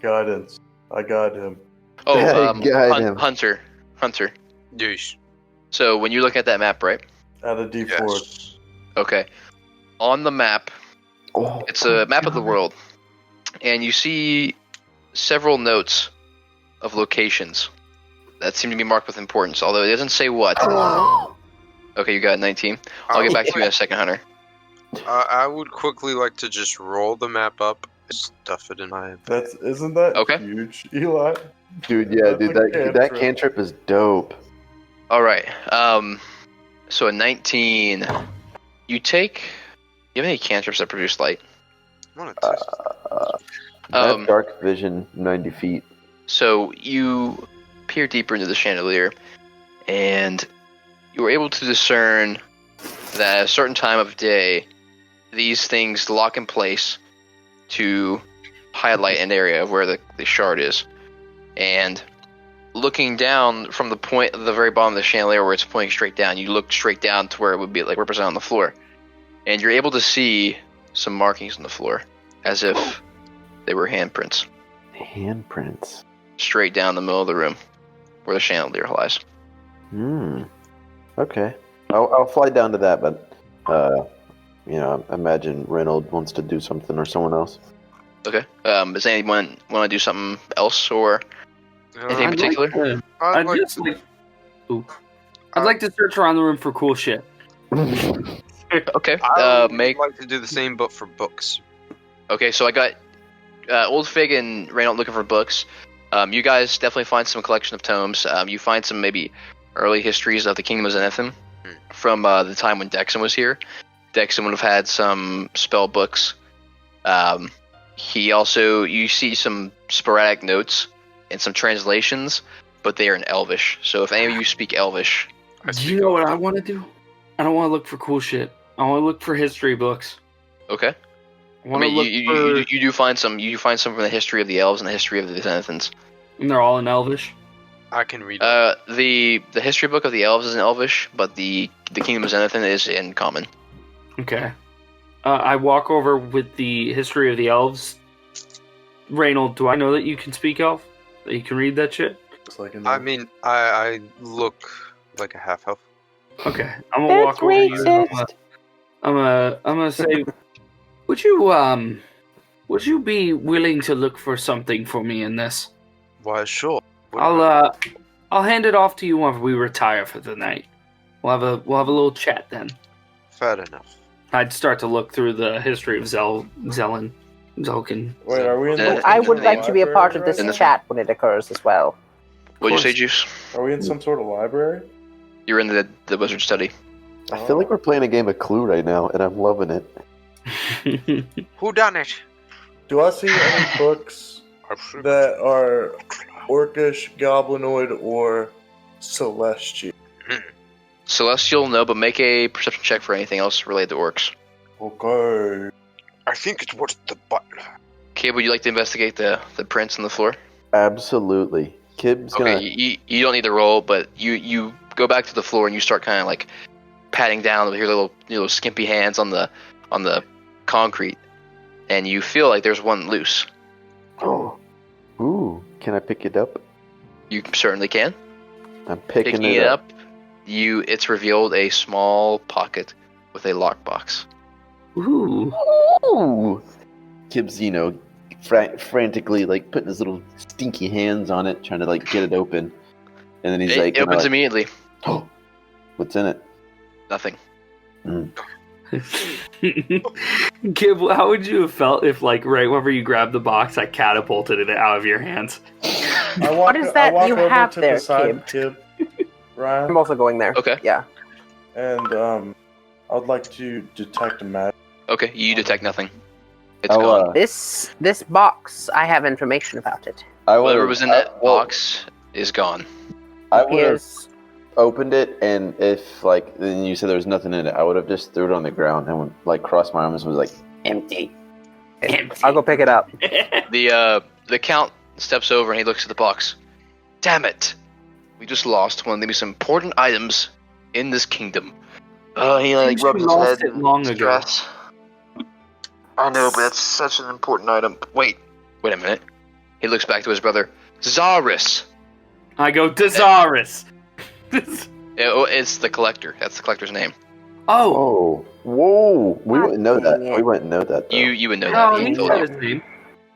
Guidance. I got him. Oh, Guide him. Hunter. Yeesh. So when you look at that map, right? Add a D4. Yes. Okay. On the map, Oh, it's a map of the world, and you see several notes of locations that seem to be marked with importance, although it doesn't say what. Okay, you got 19. I'll get back to you in a second, Hunter. I would quickly like to just roll the map up, stuff it in my. Isn't that Okay. huge, Eli? dude, yeah, That's dude, a that cantrip. cantrip is dope. All right. So a 19. You have any cantrips that produce light? I want to test. I have dark vision, 90 feet. So you peer deeper into the chandelier, and you were able to discern that at a certain time of day, these things lock in place to highlight an area of where the shard is. And looking down from the point at the very bottom of the chandelier where it's pointing straight down, you look straight down to where it would be like represented on the floor. And you're able to see some markings on the floor, as if they were handprints, Handprints. straight down the middle of the room where the chandelier lies. Okay. I'll fly down to that, but I imagine Reynolds wants to do something or someone else. Okay. Does anyone want to do something else or anything in particular? I'd like to search around the room for cool shit. Okay. I would Make. like to do the same, but for books. Okay, so I got Old Figg and Reynolds looking for books. You guys definitely find some collection of tomes. You find some maybe early histories of the Kingdom of Zenithim from the time when Dexon was here. Dexon would have had some spell books. You see some sporadic notes and some translations, but they are in Elvish. So if any of you speak Elvish, Do you know what I want to do? I don't want to look for cool shit. I want to look for history books. okay. I want to You do find some. You find some from the history of the elves and the history of the Zenithans. And they're all in Elvish. I can read. The history book of the elves is in Elvish, but the Kingdom of Zenithim is in Common. Okay. I walk over with the history of the elves. Reynold, do I know that you can speak elf? That you can read that shit? Looks like I mean, I look like a half elf. Okay. I'm gonna walk over to you. I'm gonna say, would you be willing to look for something for me in this? Why, sure. I'll hand it off to you when we retire for the night. We'll have a little chat then. Fair enough. I'd start to look through the history of Zelkin. Wait, are we in the I would like to be a part of library this right now? chat when it occurs as well. What'd you say, Juice? Are we in some sort of library? You're in the wizard study. I feel like we're playing a game of Clue right now, and I'm loving it. Who done it? Do I see any books that are orcish, goblinoid, or celestial? Celestial, no, but make a perception check for anything else related to orcs. Okay. I think it's worth the butler. Okay, would you like to investigate the prints on the floor? Absolutely. Kib's Okay, gonna. you don't need to roll, but you go back to the floor and you start kind of like patting down with your little skimpy hands on the concrete, and you feel like there's one loose. Oh. Ooh. Can I pick it up? You certainly can. I'm picking Picking it up, it's revealed a small pocket with a lockbox. Ooh. Ooh. Kib's, frantically like putting his little stinky hands on it, trying to like get it open, and then he's It like, opens immediately. "Oh, what's in it?" Nothing. Kib, how would you have felt if, like, right whenever you grabbed the box, I catapulted it out of your hands? What is that you have there, Kib? Ryan, I'm also going there. Okay. Yeah. and I'd like to detect a magic. Okay, you detect nothing. It's I'll, gone. This box, I have information about it. Whatever was in that box is gone. I would have Here's opened it, and if then you said there was nothing in it, I would have just threw it on the ground and would like cross my arms and was like, empty. I'll go pick it up. The Count steps over and he looks at the box. Damn it! We just lost one of the most important items in this kingdom. He like Since rubs we his lost head it long in ago. stress. I know, but that's such an important item. Wait a minute. He looks back to his brother. Zaris! I go, Desaurus! It's the collector. That's the collector's name. Oh! Oh, whoa! We wouldn't know that. Dang it. We wouldn't know that. Though. You would know No, that. he He told said you. his name.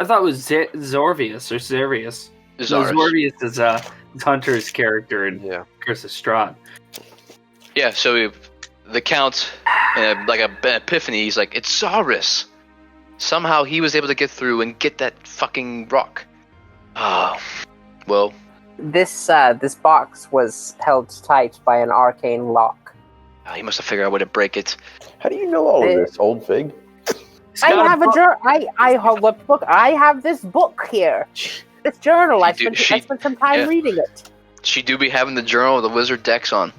I thought it was Zorvius or Zerius. No, Zaris. Zorvius is Hunter's character in Yeah. Curse of Strahd. Yeah, so the Count, like an epiphany, he's like, it's Zaris! Somehow he was able to get through and get that fucking rock. Ah, well, This box was held tight by an arcane lock. he must have figured out a way to break it. How do you know all of this, Old Fig? I have I hold the book. I have this book here. This journal. I Dude, spent some time yeah. reading it. She do be having the journal of the wizard Dexon.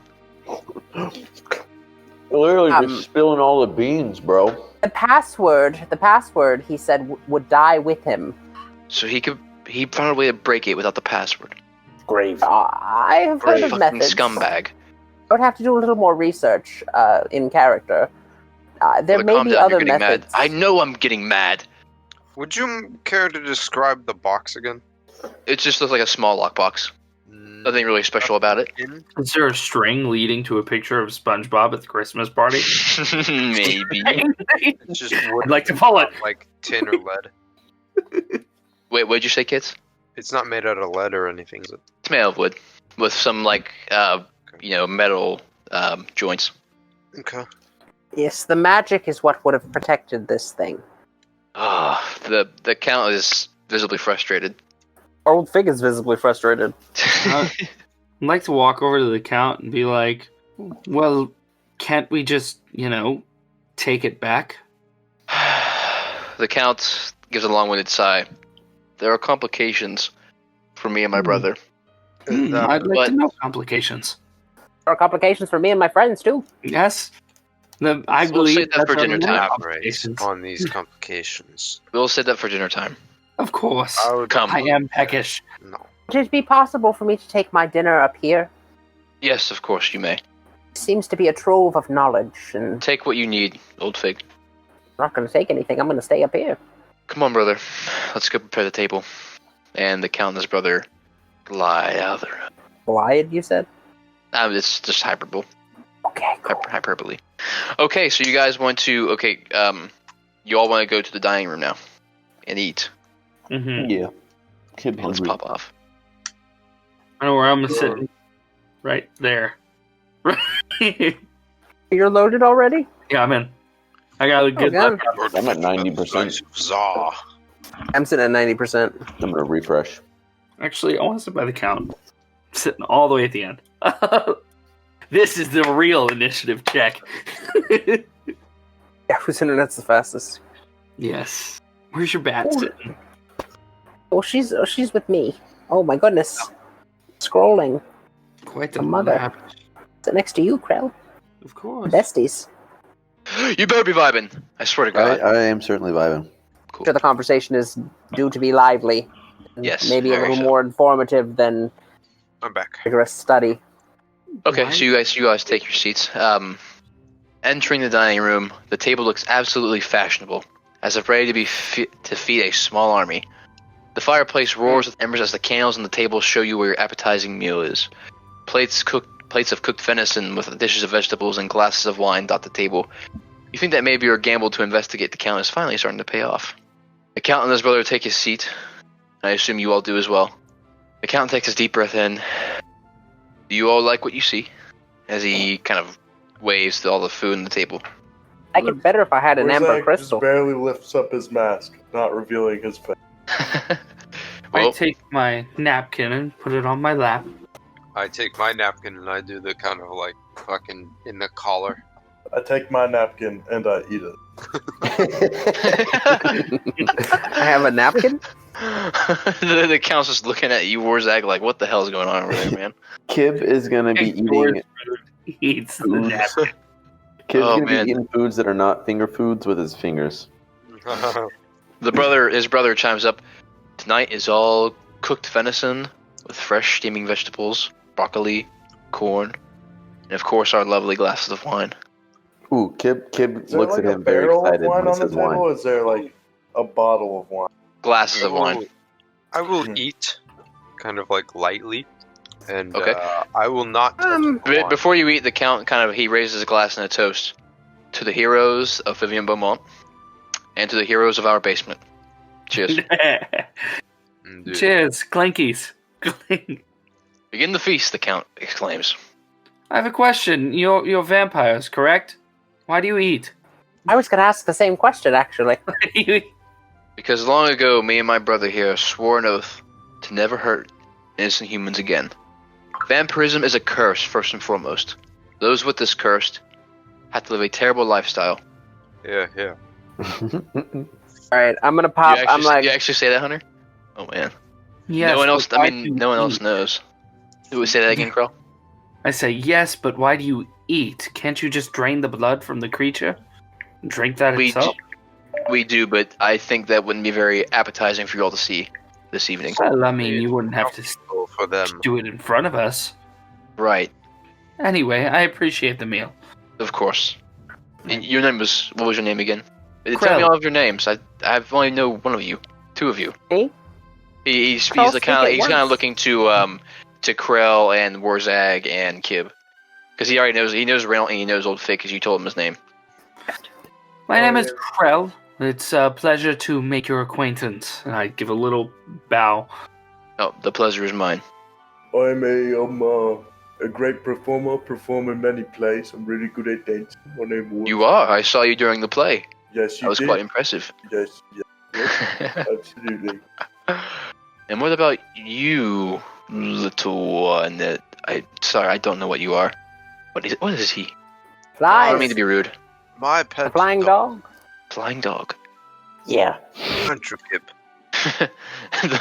Literally just spilling all the beans, bro. The password. He said would die with him. So he found a way to break it without the password. Grave. I have heard of Fucking methods. scumbag. I would have to do a little more research in character. There But may calm be down, other you're getting methods. mad. I know I'm getting mad. Would you care to describe the box again? It just looks like a small lockbox. Nothing really special about it. Is there a string leading to a picture of SpongeBob at the Christmas party? Maybe. It's just wood, I'd like to pull it. like tin or lead. Wait, what'd you say, kids? It's not made out of lead or anything, is it? It's made of wood with some metal joints. Okay. Yes, the magic is what would have protected this thing. The Count is visibly frustrated. Old Fig is visibly frustrated. I'd like to walk over to the Count and be like, well, can't we just, take it back? The Count gives a long-winded sigh. There are complications for me and my brother. I'd like but- to know complications. There are complications for me and my friends too. Yes. I We'll believe save that for that's dinner everyone time. Elaborate complications. on these complications. We'll save that for dinner time. Of course. I would Come. I am peckish. No. Would it be possible for me to take my dinner up here? Yes, of course you may. It seems to be a trove of knowledge, and I'm Take what you need, Old Fig. not going to take anything. I'm going to stay up here. Come on, brother. Let's go prepare the table. And the Count and his brother glide out of the room. Glide, you said? It's just hyperbole. Okay, cool. Hyperbole. Okay, so you guys want to... Okay, you all want to go to the dining room now. And eat. Mm-hmm. Yeah. Kid Let's hungry. pop off. I know where I'm sitting. Right there. You're loaded already? Yeah, I'm in. I got a good God. left. I'm at 90%. Zaw. I'm sitting at 90%. I'm gonna refresh. Actually, I want to sit by the Count. I'm sitting all the way at the end. This is the real initiative check. Yeah, whose internet's the fastest? Yes. Where's your bat sitting? Oh, she's with me. Oh my goodness. Scrolling. Quite the A mother. map. Sit next to you, Krell. Of course. Besties. You better be vibing. I swear to God. I am certainly vibing. Sure, the conversation is due to be lively. and Yes, Maybe a very little so. more informative than I'm back. rigorous study. Okay, Why? so you guys take your seats. Entering the dining room, the table looks absolutely fashionable, as if ready to be to feed a small army. The fireplace roars with embers as the candles on the table show you where your appetizing meal is. Plates of cooked venison with dishes of vegetables and glasses of wine dot the table. You think that maybe your gamble to investigate the Count is finally starting to pay off. The Count and his brother take his seat. I assume you all do as well. The Count takes a deep breath in. Do you all like what you see? As he kind of waves to all the food on the table. I get better if I had an amber Wherzak crystal. just barely lifts up his mask, not revealing his face. I Well, take my napkin and put it on my lap. I take my napkin and I do the kind of like fucking in the collar. I take my napkin and I eat it. I have a napkin? the Count's just looking at you, Warzag, like, what the hell's going on over there, man? Kib is gonna be eating. Eats the foods. napkin. Kib's Oh, gonna man. be eating foods that are not finger foods with his fingers. His brother chimes up. Tonight is all cooked venison with fresh steaming vegetables, broccoli, corn, and of course our lovely glasses of wine. Ooh, Kib Is there looks like at a him very barrel of excited wine when he on the says table? wine. Or is there like a bottle of wine? Glasses of wine. I will Hmm. eat, kind of like lightly, and Okay. I will not touch the wine. Before you eat, the Count he raises a glass and a toast to the heroes of Vivian Beaumont and to the heroes of our basement. Cheers. Indeed. Cheers, clinkies. Clink. Begin the feast, the Count exclaims. I have a question. You're vampires, correct? Why do you eat? I was going to ask the same question, actually. Because long ago, me and my brother here swore an oath to never hurt innocent humans again. Vampirism is a curse, first and foremost. Those with this curse have to live a terrible lifestyle. Yeah. All right, I'm going to pop. You actually say that, Hunter? Oh, man. Yes. No one else, but why do you no one else eat? knows. Do we say that again, Krell? I say yes, but why do you eat? Can't you just drain the blood from the creature? Drink that itself? We do, but I think that wouldn't be very appetizing for you all to see this evening. Well, I mean, you wouldn't have to Go for them. do it in front of us. Right, Anyway, I appreciate the meal. of course. Your name was, what was your name again? Tell Krell. me all of your names. I've only know one of you. Two of you. Me? He's Krell, like kind speak of at he's kind of once. looking to Krell and Warzag and Kib, because he already knows Reynolds and he knows Old Figg because you told him his name. My name is Krell. It's a pleasure to make your acquaintance. And I give a little bow. Oh, the pleasure is mine. I'm a great performer, perform in many plays. I'm really good at dancing. My name was. You are. I saw you during the play. Yes, you That was did. quite impressive. Yes, absolutely. And what about you, little one? Sorry, I don't know what you are. What is he? I Flies. don't mean to be rude. My A pet flying dog? Flying dog. Yeah. Intricate.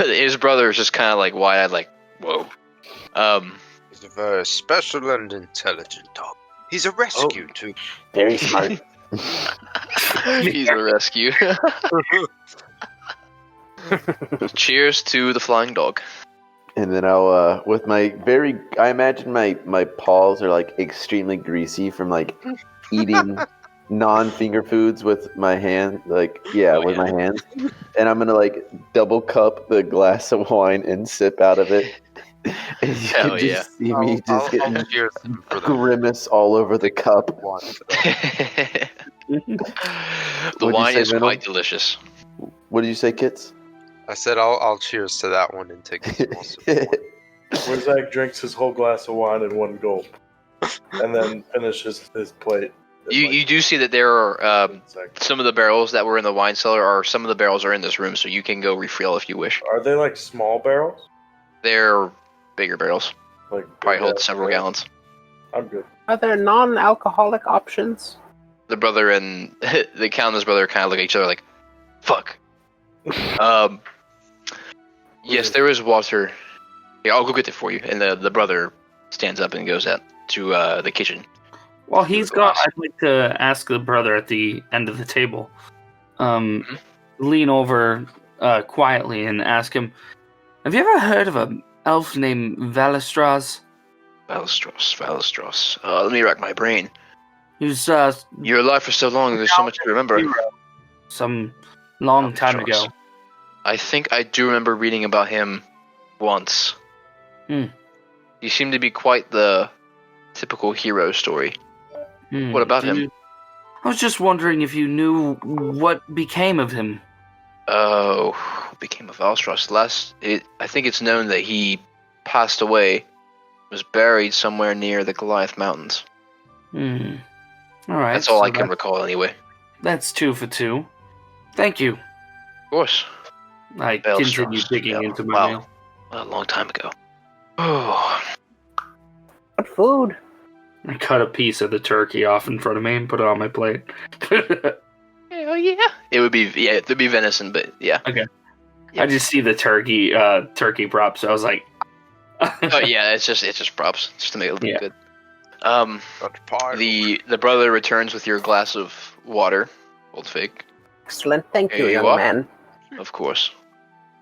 His brother is just kind of like wide-eyed, like, whoa. He's a very special and intelligent dog. He's a rescue too. Very smart. He's a rescue. Cheers to the flying dog. And then I'll, with my I imagine my paws are like extremely greasy from like eating non-finger foods with my hand, with my hands. And I'm gonna like double cup the glass of wine and sip out of it. And you Hell can just see me just I'll getting cheers him for the grimace all over the cup. one. The What'd you wine say, is Venom? quite delicious. What did you say, Kits? I said I'll cheers to that one and take a small sip. Warzak drinks his whole glass of wine in one gulp, and then finishes his plate. in, like, You do see that there are 10 seconds. some of the barrels that were in the wine cellar, or some of the barrels are in this room, so you can go refill if you wish. Are they like small barrels? They're bigger barrels, Like probably big hold ass several barrels? gallons. I'm good. Are there non-alcoholic options? The brother and the Count and his brother kind of look at each other like, "Fuck." Yes, there is water. Yeah, I'll go get it for you. And the brother stands up and goes out to the kitchen. While he's gone, I'd like to ask the brother at the end of the table, lean over quietly and ask him, have you ever heard of an elf named Valestras? Valestros. Let me rack my brain. He was You're alive for so long, there's so much to remember. some long time ago. I think I do remember reading about him once. He seemed to be quite the typical hero story. What about him? I was just wondering if you knew what became of him. Oh, what became of Valstros? I think it's known that he passed away, was buried somewhere near the Goliath Mountains. All right. That's all so I can recall anyway. That's 2 for 2. Thank you. Of course. I Valstros. continue digging Yeah, into my meal. a long time ago. Oh, What food? I cut a piece of the turkey off in front of me and put it on my plate. hell yeah! It'd be venison, but yeah. Okay. I just see the turkey prop, so I was like, Oh yeah, it's just props, just to make it look Yeah. good. Got pie. The brother returns with your glass of water, Old Figg. Excellent. Thank you, Here you young are. man. Of course.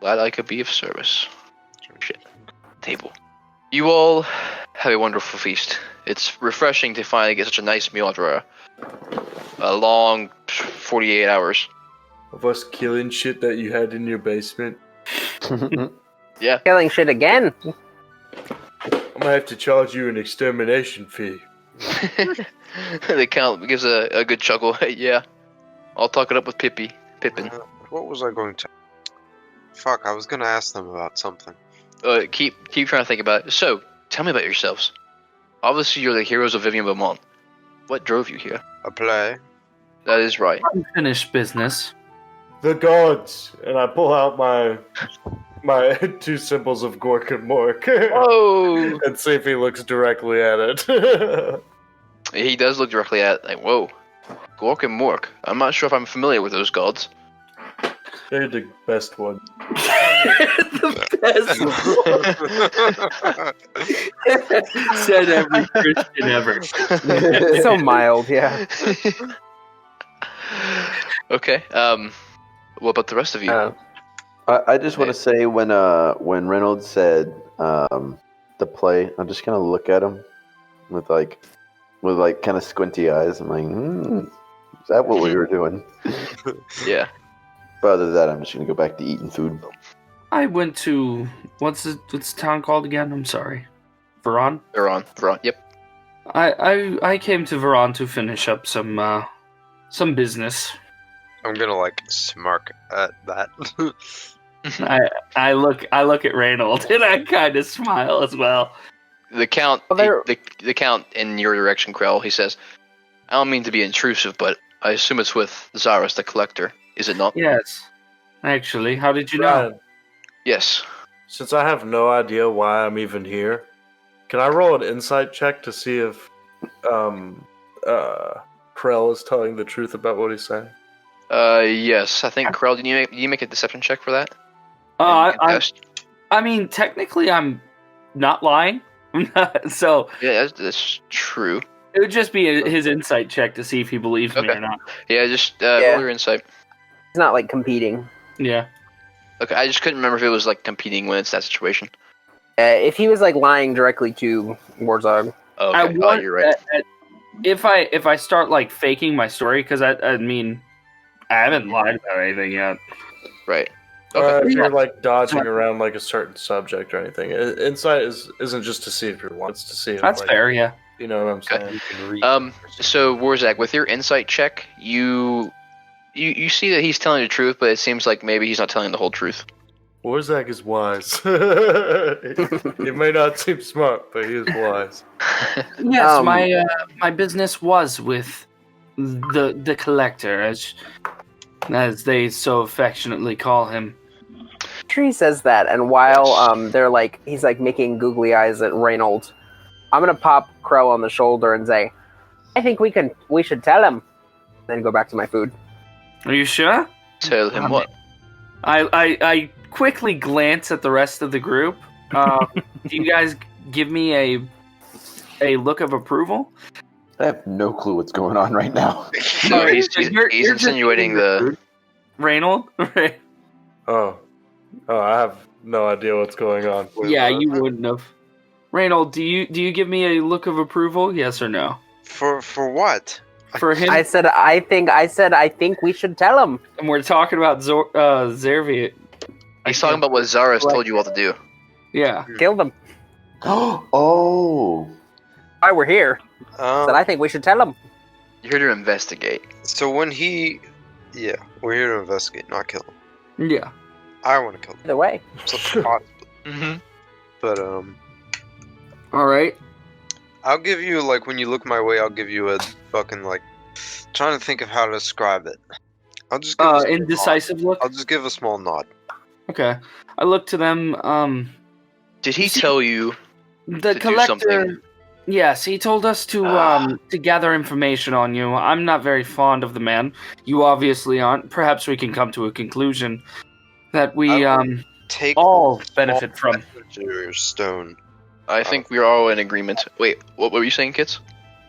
Glad I could be of service. Shit. Table. You all have a wonderful feast. It's refreshing to finally get such a nice meal after a long 48 hours. Of us killing shit that you had in your basement. Yeah. Killing shit again. I'm gonna have to charge you an extermination fee. The Count gives a good chuckle. Yeah. I'll talk it up with Pippin. What was I going to? Fuck, I was gonna ask them about something. Keep trying to think about it. So, tell me about yourselves. Obviously, you're the heroes of Vivian Beaumont. What drove you here? A play? That is right. Unfinished business. The gods, and I pull out my 2 symbols of Gork and Mork. Whoa! And see if he looks directly at it. He does look directly at, like, whoa. Gork and Mork. I'm not sure if I'm familiar with those gods. They're the best one. The best. Said every Christian ever. So mild, yeah. Okay. What about the rest of you? I just want to say when Reynolds said the play, I'm just gonna look at him with kind of squinty eyes. I'm like, is that what we were doing? Yeah. But other than that, I'm just gonna go back to eating food. I went to what's the town called again? I'm sorry, Veron. Veron. Yep. I came to Veron to finish up some business. I'm gonna smirk at that. I look at Reynold and I kind of smile as well. The Count, the Count in your direction, Krell. He says, "I don't mean to be intrusive, but I assume it's with Zaris the Collector, is it not?" Yes, actually. How did you know? Brian, Yes. since I have no idea why I'm even here, can I roll an insight check to see if Krell is telling the truth about what he's saying? Yes. I think Krell. Did you make a deception check for that? I mean, technically, I'm not lying. So Yeah, that's true. it would just be his insight check to see if he believes me Okay. or not. Yeah, just roll your insight. It's not like competing. Yeah. Okay, I just couldn't remember if it was competing when it's that situation. If he was lying directly to Warzog. Oh, okay. You're right. If I start faking my story, because I mean, I haven't lied about anything yet. Right. Or Okay. if you're dodging around a certain subject or anything. Insight isn't just to see if you're it's to see if That's fair. Yeah. you know what I'm saying. You can read. So Warzak, with your insight check, you see that he's telling the truth, but it seems like maybe he's not telling the whole truth. Warzak is wise. He may not seem smart, but he is wise. Yes, my business was with the collector, as they so affectionately call him. Tree says that, and while they're he's making googly eyes at Reynold, I'm gonna pop Krell on the shoulder and say, "I think we should tell him." Then go back to my food. Are you sure? Tell him what? I quickly glance at the rest of the group. Do you guys give me a look of approval? I have no clue what's going on right now. No, he's You're just insinuating the. Reynold? Oh, I have no idea what's going on. Yeah, you wouldn't have. Reynold, do you give me a look of approval? Yes or no? For what? For him, I said I think we should tell him. and we're talking about Zervi. He's talking about what Zaris told you all to do. Yeah. Kill them. Oh. Why we're here? Said I think we should tell him. You're here to investigate. So when yeah, we're here to investigate, not kill him. Yeah. I want to kill him. Either way. So possibly. Mm-hmm. But All right. I'll give you when you look my way, I'll give you a fucking trying to think of how to describe it. I'll just give a small Indecisive nod. look. I'll just give a small nod. Okay. I look to them. Did he tell you The to do collector. something? Yes, he told us to gather information on you. I'm not very fond of the man. You obviously aren't. Perhaps we can come to a conclusion that we Take all the small benefit from. messenger stone. I think we're all in agreement. Wait, what were you saying, kids?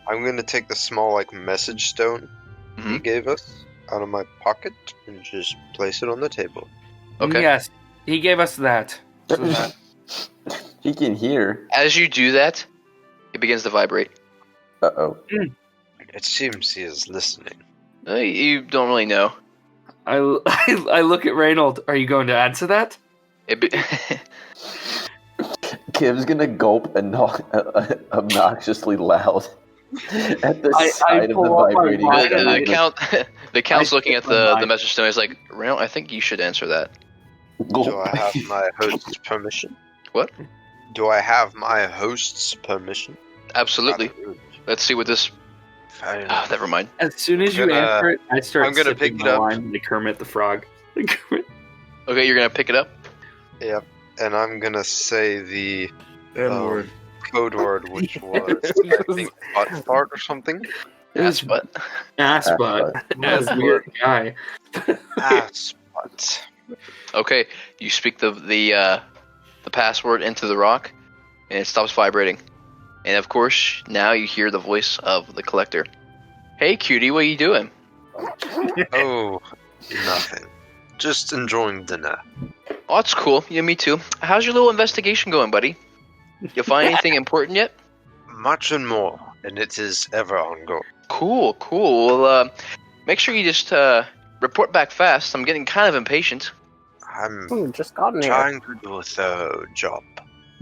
I'm gonna take the small message stone he Mhm. gave us out of my pocket and just place it on the table. Okay. Yes, he gave us that. So that He can hear. As you do that, begins to vibrate. Uh-oh. It seems he is listening. You don't really know. I look at Reynold. Are you going to answer that? Kim's gonna gulp and obnoxiously loud at the sight of the pull up my vibrating. wine the, and the count, the count's I looking at skip my the message stone. He's like, Reynold, I think you should answer that. Do I have my host's permission? What? Do I have my host's permission? Absolutely. Let's see what this. Fine. Oh, never mind. As soon as you gonna- answer it, I start I'm gonna sipping pick my it up. wine like Kermit the Frog. Okay, you're gonna pick it up. Yep. And I'm gonna say the N-word. code word, which was, I think, butt fart or something? Ass butt. Ass butt. Ass weird guy. Ass butt. Okay, you speak the password into the rock, and it stops vibrating. And of course, now you hear the voice of the collector. Hey, cutie, what are you doing? Oh, nothing. Just enjoying dinner. Oh, that's cool. Yeah, me too. How's your little investigation going, buddy? You find anything important yet? Much and more, and it is ever ongoing. Cool. Well, make sure you just report back fast. I'm getting kind of impatient. I'm Just gotten here. trying to do a thorough job.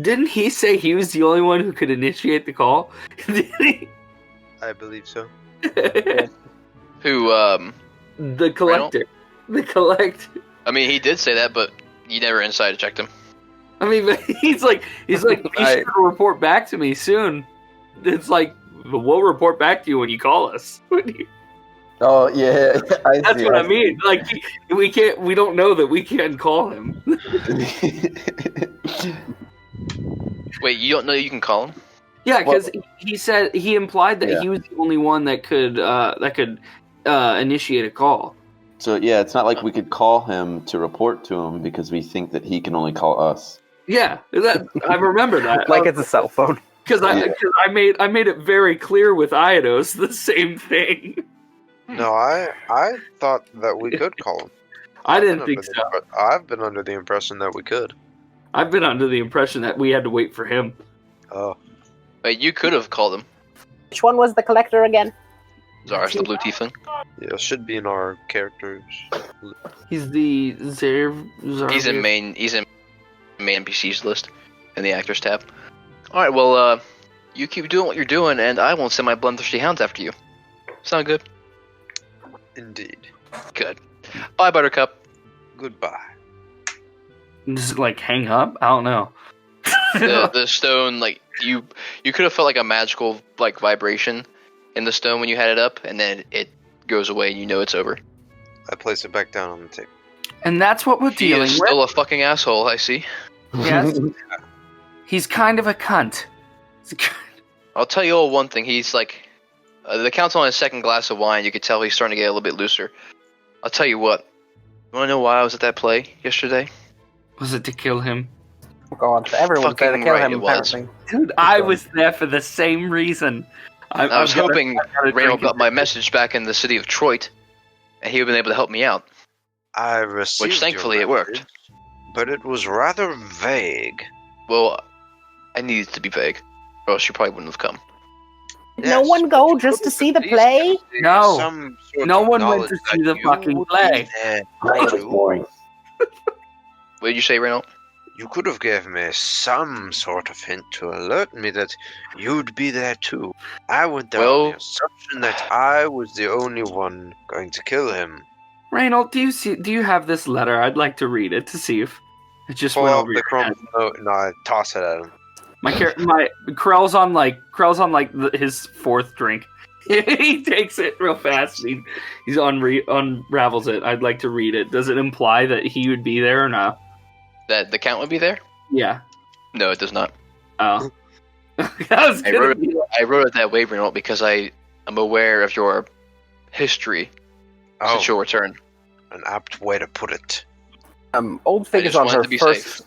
Didn't he say he was the only one who could initiate the call? Didn't he? I believe so. Who, The collector. The collector. I mean, he did say that, but you never inside checked him. I mean, but he's like, be sure to report back to me soon. It's like, we'll report back to you when you call us. Oh yeah, That's what I mean. Like, we don't know that we can call him. Wait, you don't know you can call him? Yeah, because he implied that Yeah. he was the only one that could initiate a call. So yeah, it's not like we could call him to report to him because we think that he can only call us. Yeah, I remember that. Like it's a cell phone. Because I made it very clear with Iodos the same thing. No, I thought that we could call him. I didn't think so. I've been under the impression that we could. I've been under the impression that we had to wait for him. Oh, Wait, you could have called him. Which one was the collector again? Zara's the blue teeth thing. yeah, should be in our characters. He's the He's in main NPCs list in the actors tab. Alright, well, you keep doing what you're doing, and I won't send my bloodthirsty hounds after you. Sound good? Indeed. Good. Bye, Buttercup. Goodbye. Just like hang up? I don't know. The stone, like, you could have felt like a magical, like, vibration in the stone when you had it up, and then it goes away and you know it's over. I place it back down on the table. And that's what we're He dealing is with. still a fucking asshole, I see. Yes. He's kind of a cunt. I'll tell you all one thing, he's like, the Count's on his second glass of wine, you could tell he's starting to get a little bit looser. I'll tell you what, you wanna know why I was at that play yesterday? Was it to kill him? Go on. Everyone's there to Fucking kill right him, it was. apparently. Dude, I was there for the same reason. I was hoping gotta Reynold drink got my message back in the city of Detroit, and he would have been able to help me out. I received Which, thankfully, your it worked. message, but it was rather vague. Well, I needed to be vague, or else you probably wouldn't have come. Did no one go just to see the play? No. Some sort No of one went knowledge to that see the you fucking would play. be there That was too. boring. What did you say, Reynold? You could have given me some sort of hint to alert me that you'd be there too. I went there on the assumption that I was the only one going to kill him. Reynold, do you have this letter? I'd like to read it to see if it just Pull went out over the your head. crumb. No, I toss it at him. My Krell's on his fourth drink. He takes it real fast. He's unravels it. I'd like to read it. Does it imply that he would be there or not? That the Count would be there? Yeah. No, it does not. Oh. I wrote it that way, Reynold, because I am aware of your history since your return. An apt way to put it. Old Figg I is just on wanted her to be first. safe.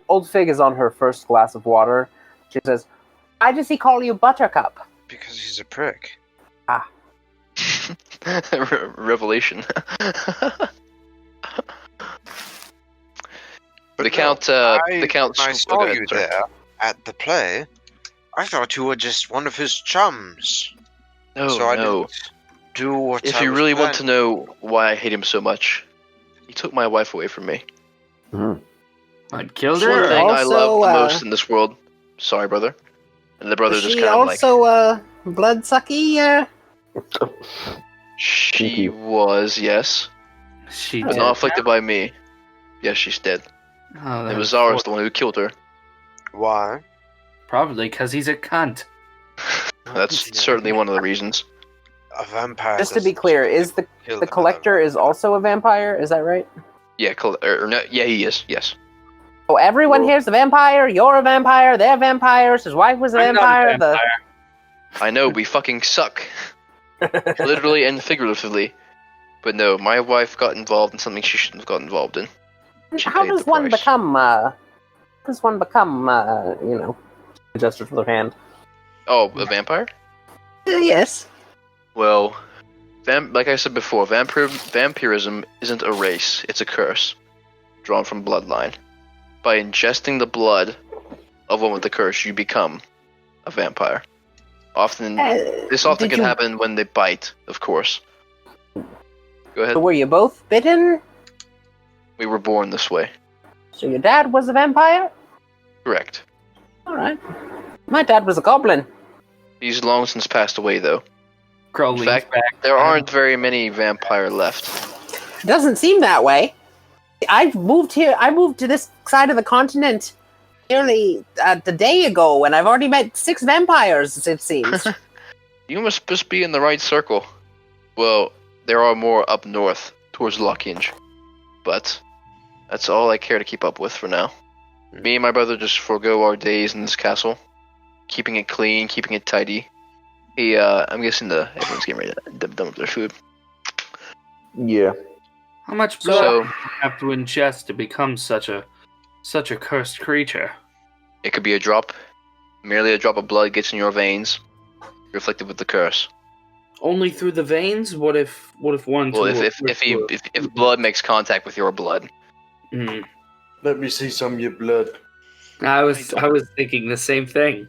Old Figg is on her first glass of water. She says, "Why does he call you Buttercup?" Because he's a prick. Revelation. But The Count. The Count. I saw you there at the play. I thought you were just one of his chums. No, So I no. didn't do what If I you was really want to planning. know why I hate him so much, he took my wife away from me. I'd killed One her. thing I Also, love the most in this world. Sorry, brother. And the brother Was just she kind of like, also bloodsucky? she Kinky. was, yes, She but did. not afflicted by me. Yes, she's dead. Oh, It was that's Zaros, the one who killed her. Why? probably because he's a cunt. That's certainly one of the reasons. A vampire. Just to be doesn't clear, is the kill the another collector is vampire. also a vampire? Is that right? Yeah, no, yeah, he is. Yes. Oh, everyone Well- here's a vampire. You're a vampire. They're vampires. His wife was a I'm not a vampire. vampire. I know, we fucking suck. Literally and figuratively. But no, my wife got involved in something she shouldn't have got involved in. She How paid does the one price. become? Adjusted for their hand? Oh, a vampire? Yes. Well, like I said before, vampirism isn't a race, it's a curse. Drawn from bloodline. By ingesting the blood of one with the curse, you become a vampire. This often did can you- happen when they bite, of course. Go ahead. So were you both bitten? We were born this way. So your dad was a vampire? Correct. All right. My dad was a goblin. He's long since passed away, though. Crowley. In fact, there aren't very many vampire left. It doesn't seem that way. I moved here. I moved to this side of the continent nearly a day ago, and I've already met 6 vampires. It seems. You must just be in the right circle. Well, there are more up north, towards Lockhinge. But that's all I care to keep up with for now. Me and my brother just forego our days in this castle. Keeping it clean, keeping it tidy. I'm guessing everyone's getting ready to done with their food. Yeah. How much blood So, do you have to ingest to become such a cursed creature? it could be a drop. Merely a drop of blood gets in your veins. You're afflicted with the curse. Only through the veins? What if one? Well, two, if blood makes contact with your blood. Hmm. Let me see some of your blood. I was thinking the same thing.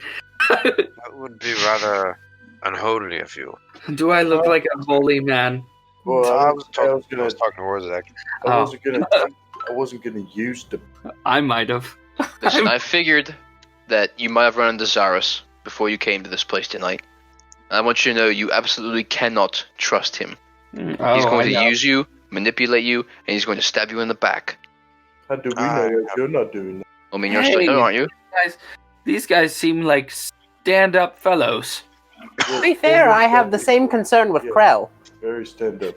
That would be rather unholy of you. Do I look like a holy man? Well, I I was was talking to Warzak. I wasn't gonna use the. I might have. Listen, I figured that you might have run into Zaros before you came to this place tonight. And I want you to know you absolutely cannot trust him. He's going to use you, manipulate you, and he's going to stab you in the back. How do we know that you're not doing that? I mean, you're Hey. still, aren't you? These guys seem like stand-up fellows. To be fair, I have the same concern with Yeah. Krell. Very stand up.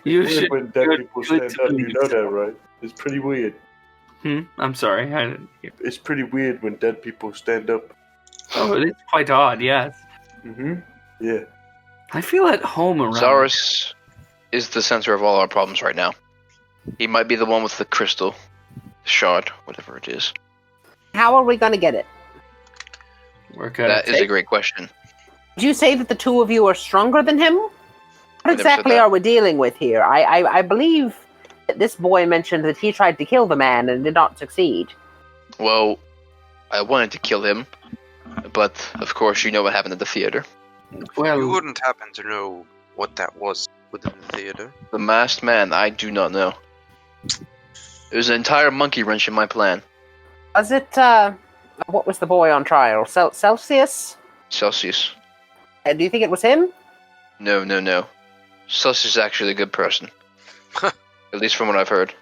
You should. When dead good- people good stand up, to you know that, right? It's pretty weird. I'm sorry. I didn't hear. It's pretty weird when dead people stand up. Oh, it is quite odd. Yes. Yeah. I feel at home around. Zaros is the center of all our problems right now. He might be the one with the crystal shard, whatever it is. How are we going to get it? We're gonna That is a take- great question. Did you say that the two of you are stronger than him? What I never said exactly that. are we dealing with here? I believe that this boy mentioned that he tried to kill the man and did not succeed. Well, I wanted to kill him, but of course you know what happened at the theater. Well, You wouldn't happen to know what that was within the theater. The masked man, I do not know. There's an entire monkey wrench in my plan. Was it, what was the boy on trial? Celsius? Celsius. Do you think it was him? No. Celsius is actually a good person. At least from what I've heard.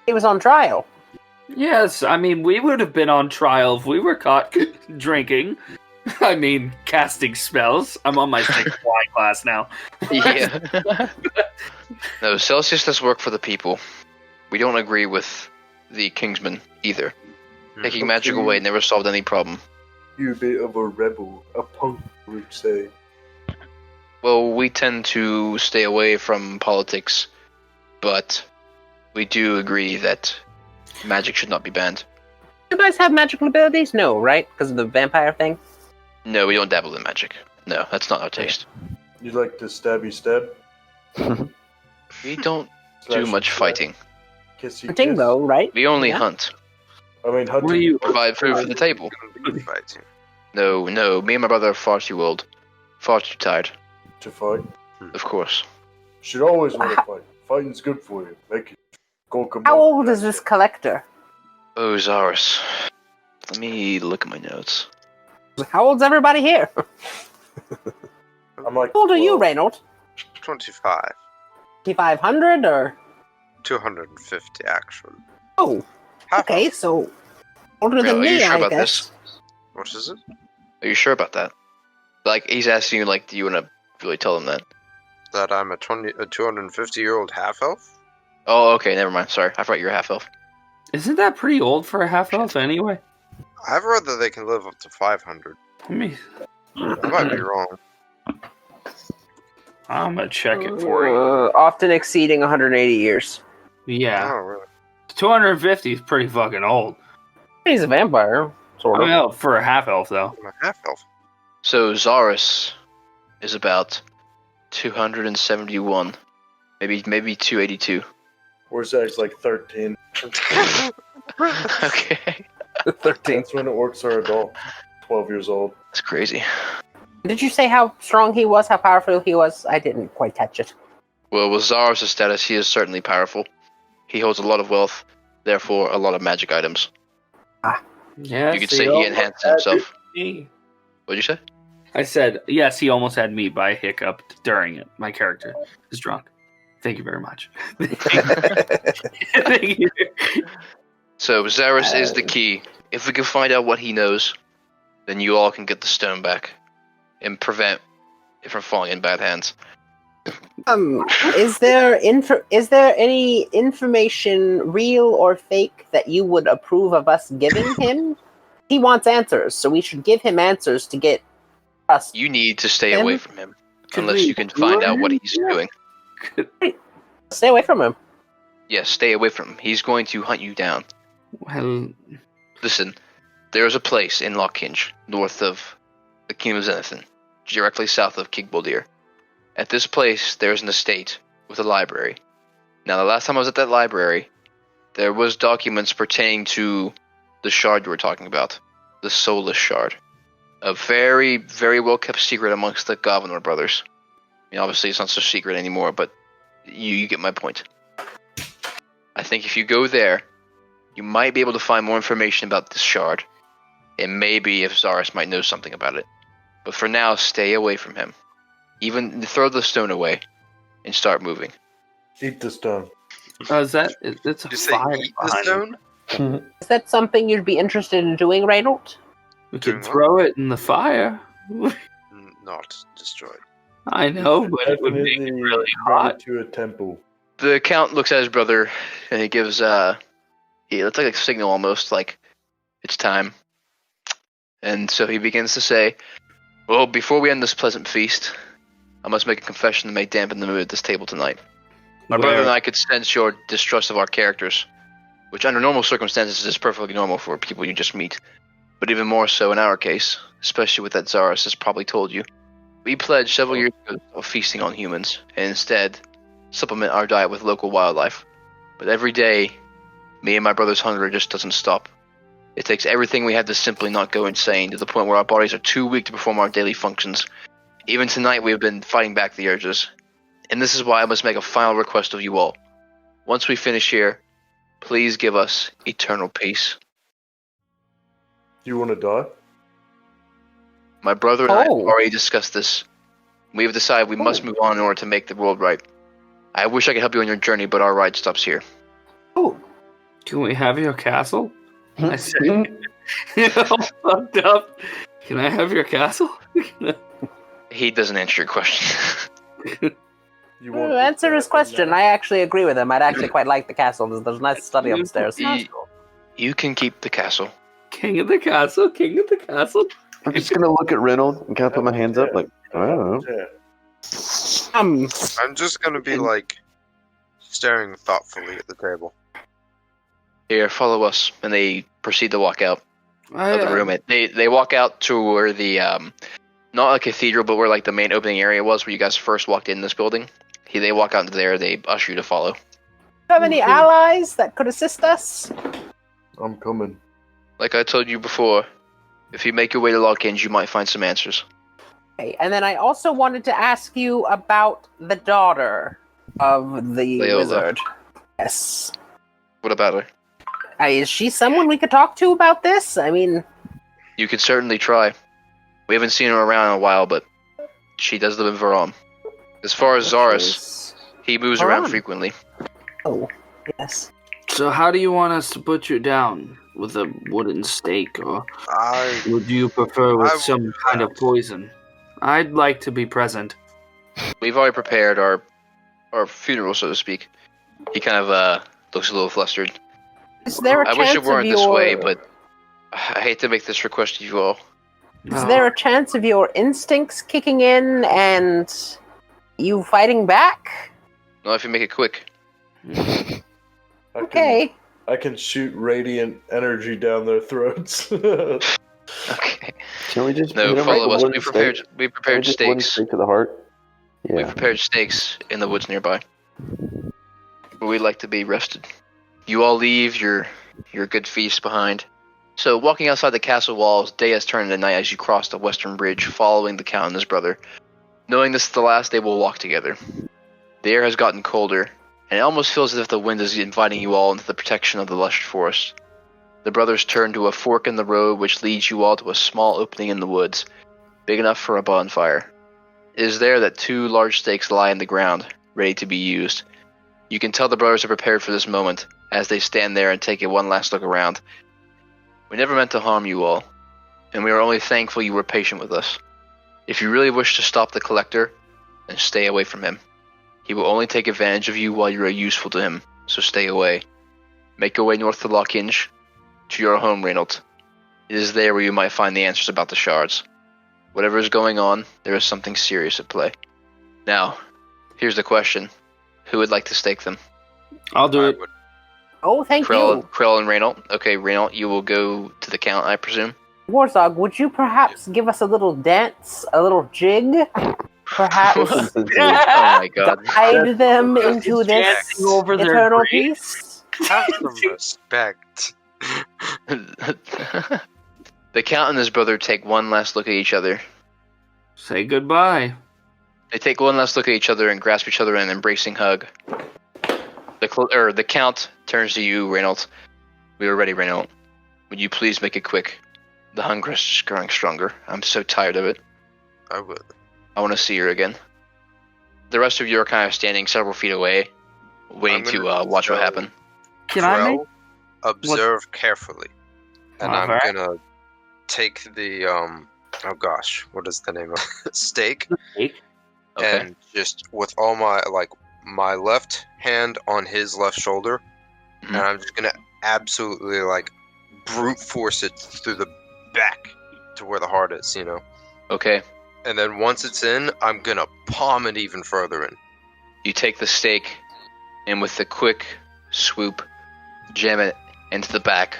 He was on trial. yes. I mean, we would have been on trial if we were caught drinking. I mean, casting spells. I'm on my 6th wine class now. Yeah. No, Celsius does work for the people. We don't agree with the Kingsman either. Taking magic away never solved any problem. You a bit of a rebel, a punk, we would say. Well, we tend to stay away from politics, but we do agree that magic should not be banned. You guys have magical abilities? No, right? Because of the vampire thing? No, we don't dabble in magic. No, that's not our taste. You like to stabby stab? We don't do Slash much stab? fighting. Kissy Hunting, kiss? though, right? We only Yeah. hunt. I mean, hunting. What do you- Provide food for the table. Good fighting. No, me and my brother are far too old. Far too tired. To fight. Of course. Should always want to fight. Fighting's good for you. Make it go come How up. old is this collector? Oh, Zaris. Let me look at my notes. How old's everybody here? I'm like, How old are you, well, Reynold? 25. 500 or? 250, actually. Oh, Half okay, elf. so older Are than you me, sure I about guess. What is it? Are you sure about that? Like, he's asking you, like, do you want to really tell him that? That I'm a 250-year-old half-elf? Oh, okay, never mind. Sorry, I thought you were half elf. Isn't that pretty old for a half elf anyway? I've read that they can live up to 500. I mean, I might be wrong. I'm gonna check it for you. Often exceeding 180 years. Yeah, Oh, really? 250 is pretty fucking old. He's a vampire, sort I of. mean, for a half elf though. I'm a half-elf. So, Zaris is about 271. Maybe 282. where's that? It's like 13. Okay. 13. That's when it works our adult. 12 years old. That's crazy. Did you say how strong he was, how powerful he was? I didn't quite catch it. Well, with Zaris' status, he is certainly powerful. He holds a lot of wealth, therefore a lot of magic items. Yes, You could say he enhanced himself. What'd you say? I said, yes, he almost had me by a hiccup during it. My character is drunk. Thank you very much. Thank you. So, Zaris is the key. If we can find out what he knows, then you all can get the stone back and prevent it from falling in bad hands. Is there any information, real or fake, that you would approve of us giving him? He wants answers, so we should give him answers to get us. You need to stay Him? away from him, Could unless we you can find lure out what him? he's doing. Stay away from him. Yes, stay away from him. He's going to hunt you down. Well, Listen, there is a place in Lockhinge, north of the Kingdom of Zenithan, directly south of Kigboldir. At this place, there is an estate with a library. Now, the last time I was at that library, there was documents pertaining to the shard you were talking about, the Soulless Shard. A very, very well-kept secret amongst the Governor brothers. I mean, obviously, it's not so secret anymore, but you get my point. I think if you go there, you might be able to find more information about this shard, and maybe if Zaris might know something about it. But for now, stay away from him. Even throw the stone away and start moving. Eat the stone. it's a Did you say fire eat the behind it. stone? Is that something you'd be interested in doing, Reynold? We Doing could what? throw it in the fire. Not destroyed. I know, but it would make it Definitely really bring hot. it to a temple. The Count looks at his brother, and he gives, it's like a signal almost, like, it's time. And so he begins to say, well, before we end this pleasant feast, I must make a confession that may dampen the mood at this table tonight. My brother and I could sense your distrust of our characters, which under normal circumstances is perfectly normal for people you just meet. But even more so in our case, especially with that Zaris has probably told you. We pledged several years ago of feasting on humans, and instead supplement our diet with local wildlife. But every day, me and my brother's hunger just doesn't stop. It takes everything we have to simply not go insane, to the point where our bodies are too weak to perform our daily functions. Even tonight we have been fighting back the urges. And this is why I must make a final request of you all. Once we finish here, please give us eternal peace. Do you want to die? My brother and I have Oh. already discussed this. We have decided we must move on in order to make the world right. I wish I could help you on your journey, but our ride stops here. Oh, Can we have your castle? I said, all fucked up. Can I have your castle? He doesn't answer your question. You to answer his question, I actually agree with him. I'd actually quite like the castle. There's a nice study upstairs. You can keep the castle. King of the castle, king of the castle. I'm just gonna look at Reynolds and kind of put my hands up, like I don't know. Yeah. I'm just gonna be like staring thoughtfully at the table. Here, follow us. And they proceed to walk out of the room. They walk out to where the, not a cathedral, but where like the main opening area was, where you guys first walked in this building. They walk out into there, they usher you to follow. Have any allies that could assist us? I'm coming. Like I told you before, If you make your way to Lock-Inge, you might find some answers. Okay, and then I also wanted to ask you about the daughter of the Leola. wizard. Yes. What about her? Is she someone we could talk to about this? I mean... You could certainly try. We haven't seen her around in a while, but she does live in Veron. As far as Zaris, he moves around Veron. frequently. Oh, yes. So how do you want us to put you down? With a wooden stake, or would you prefer with some kind of poison? I'd like to be present. We've already prepared our funeral, so to speak. He kind of looks a little flustered. Is there a I chance wish it weren't of this your... way, but I hate to make this request of you all. Is there a chance of your instincts kicking in and you fighting back? Not if you make it quick. Okay. I can shoot radiant energy down their throats. Okay. Can we just No, hit 'em follow with us. a We wooden prepared stake? we prepared Just wooden stakes. stake to the heart. We Yeah. prepared stakes in the woods nearby, where we'd like to be rested. You all leave your good feast behind. So, walking outside the castle walls, day has turned into night as you cross the western bridge, following the Count and his brother. Knowing this is the last day we'll walk together. The air has gotten colder, and it almost feels as if the wind is inviting you all into the protection of the lush forest. The brothers turn to a fork in the road which leads you all to a small opening in the woods, big enough for a bonfire. It is there that 2 large stakes lie in the ground, ready to be used. You can tell the brothers are prepared for this moment, as they stand there and take one last look around. We never meant to harm you all, and we are only thankful you were patient with us. If you really wish to stop the Collector, then stay away from him. He will only take advantage of you while you are useful to him, so stay away. Make your way north to Lock-Inge, to your home, Reynold. It is there where you might find the answers about the shards. Whatever is going on, there is something serious at play. Now, here's the question. Who would like to stake them? I'll do it. Oh, thank you. Krell and Reynold. Okay, Reynold, you will go to the Count, I presume? Warzog, would you perhaps give us a little dance, a little jig? Perhaps Oh my god. guide them into this dancing over their eternal grave. peace? Have some respect. The Count and his brother take one last look at each other. Say goodbye. They take one last look at each other and grasp each other in an embracing hug. The Count turns to you, Reynold. We are ready, Reynold. Would you please make it quick? The hunger is just growing stronger. I'm so tired of it. I will. I want to see her again. The rest of you are kind of standing several feet away, waiting to watch what happens. Can I make? Observe carefully, and I'm Alright. gonna take the oh gosh, what is the name of it? Stake, Okay. and just with all my left hand on his left shoulder, Mhm. and I'm just gonna absolutely brute force it through the back to where the heart is, Okay. And then once it's in, I'm gonna palm it even further in. You take the stake, and with a quick swoop, jam it into the back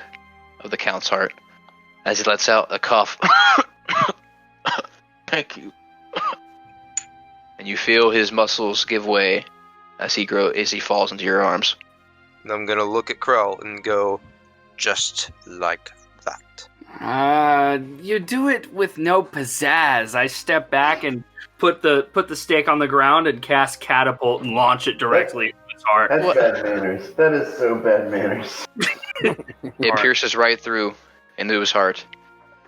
of the Count's heart as he lets out a cough. Thank you. And you feel his muscles give way as he falls into your arms. And I'm gonna look at Krell and go, just like that. You do it with no pizzazz. I step back and put the stake on the ground and cast catapult and launch it directly into his heart. That's bad manners. That is so bad manners. It pierces right through into his heart,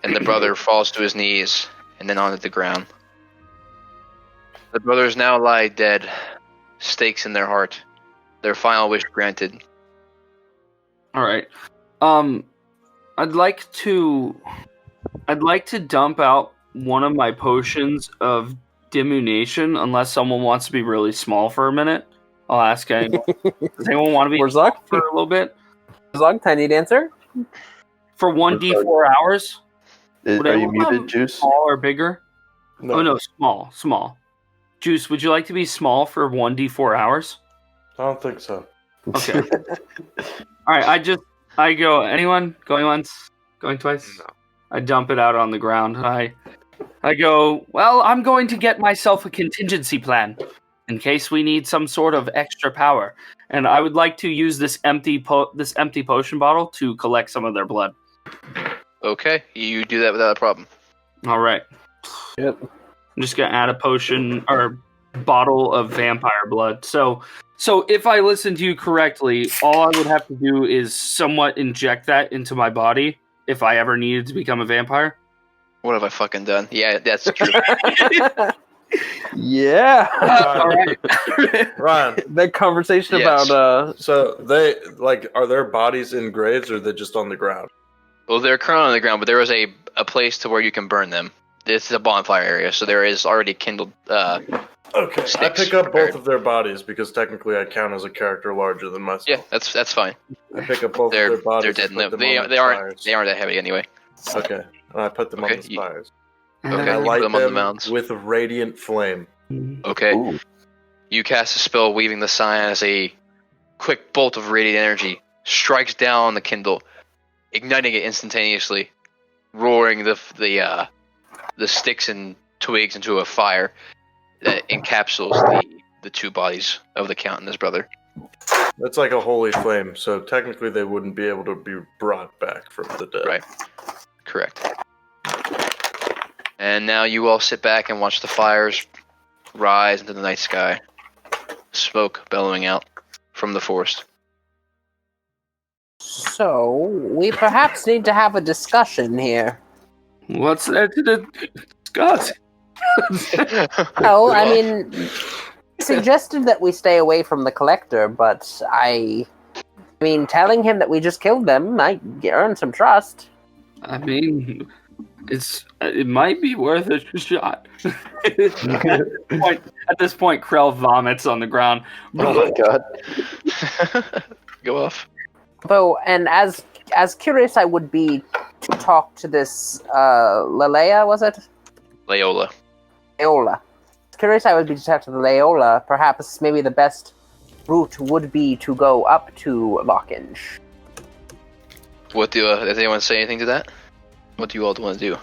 and the brother falls to his knees and then onto the ground. The brothers now lie dead, stakes in their heart, their final wish granted. All right. I'd like to dump out one of my potions of diminution, unless someone wants to be really small for a minute. I'll ask anyone. Does anyone want to be Warzog? for a little bit? Warzog, tiny dancer? For 1d4 hours? Would Are you anyone muted, want Juice? Small or bigger? No, Oh no, small. Juice, would you like to be small for 1d4 hours? I don't think so. Okay. All right, I go, anyone? Going once? Going twice? No. I dump it out on the ground. I go, well, I'm going to get myself a contingency plan in case we need some sort of extra power. And I would like to use this empty potion bottle to collect some of their blood. Okay, you do that without a problem. All right. Yep. I'm just gonna add a potion or bottle of vampire blood. So if I listen to you correctly, all I would have to do is somewhat inject that into my body if I ever needed to become a vampire. What have I fucking done? Yeah, that's true. Yeah. All right. Ryan, The conversation Yes. about so they are their bodies in graves or are they just on the ground? Well, they're currently on the ground, but there is a place to where you can burn them. This is a bonfire area, so there is already kindled. Okay, I Sticks pick up prepared. both of their bodies because technically I count as a character larger than myself. Yeah, that's fine. I pick up both They're of their bodies. dead. and No, put them they on the aren't spires. that heavy anyway. Okay, and I put them on Okay, the spires. Okay, And I you put light them on the them mounds. with a radiant flame. Okay, Ooh. you cast a spell, weaving the sign as a quick bolt of radiant energy strikes down on the kindle, igniting it instantaneously, roaring the sticks and twigs into a fire that encapsulates the two bodies of the Count and his brother. That's like a holy flame, so technically they wouldn't be able to be brought back from the dead. Right. Correct. And now you all sit back and watch the fires rise into the night sky, smoke bellowing out from the forest. So, we perhaps need to have a discussion here. What's there to discuss? Oh, I mean, suggested that we stay away from the collector, but I mean, telling him that we just killed them might earn some trust. I mean, it might be worth a shot. At this point, Krell vomits on the ground. Oh my god. Go off. Though, and as curious I would be to talk to this Leia, was it? Leola. Leola. Curious I would be to talk to the Leola. Perhaps maybe the best route would be to go up to Lockinge. What does anyone say anything to that? What do you all want to do?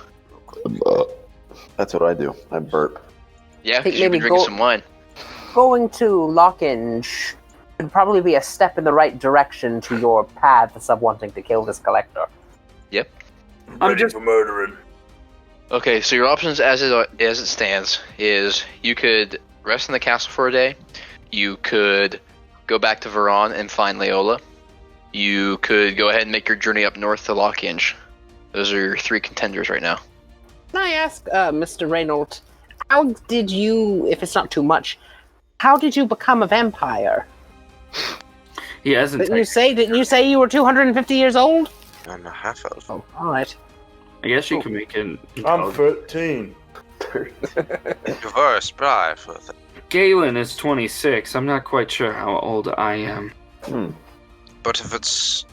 That's what I do. I burp. Yeah, think because you've been maybe drinking go- some wine. Going to Lockinge would probably be a step in the right direction to your paths of wanting to kill this collector. Yep. I'm Ready just- for murdering. Okay, so your options as it stands is you could rest in the castle for a day. You could go back to Veron and find Leola. You could go ahead and make your journey up north to Lockinge. Those are your three contenders right now. Can I ask, Mr. Reynolds, how did you, if it's not too much, how did you become a vampire? He hasn't. Didn't you say you were 250 years old? I'm a half elf. Oh, all right. I guess you can make an. I'm 13. You're very spry for that. Galen is 26. I'm not quite sure how old I am. But if it's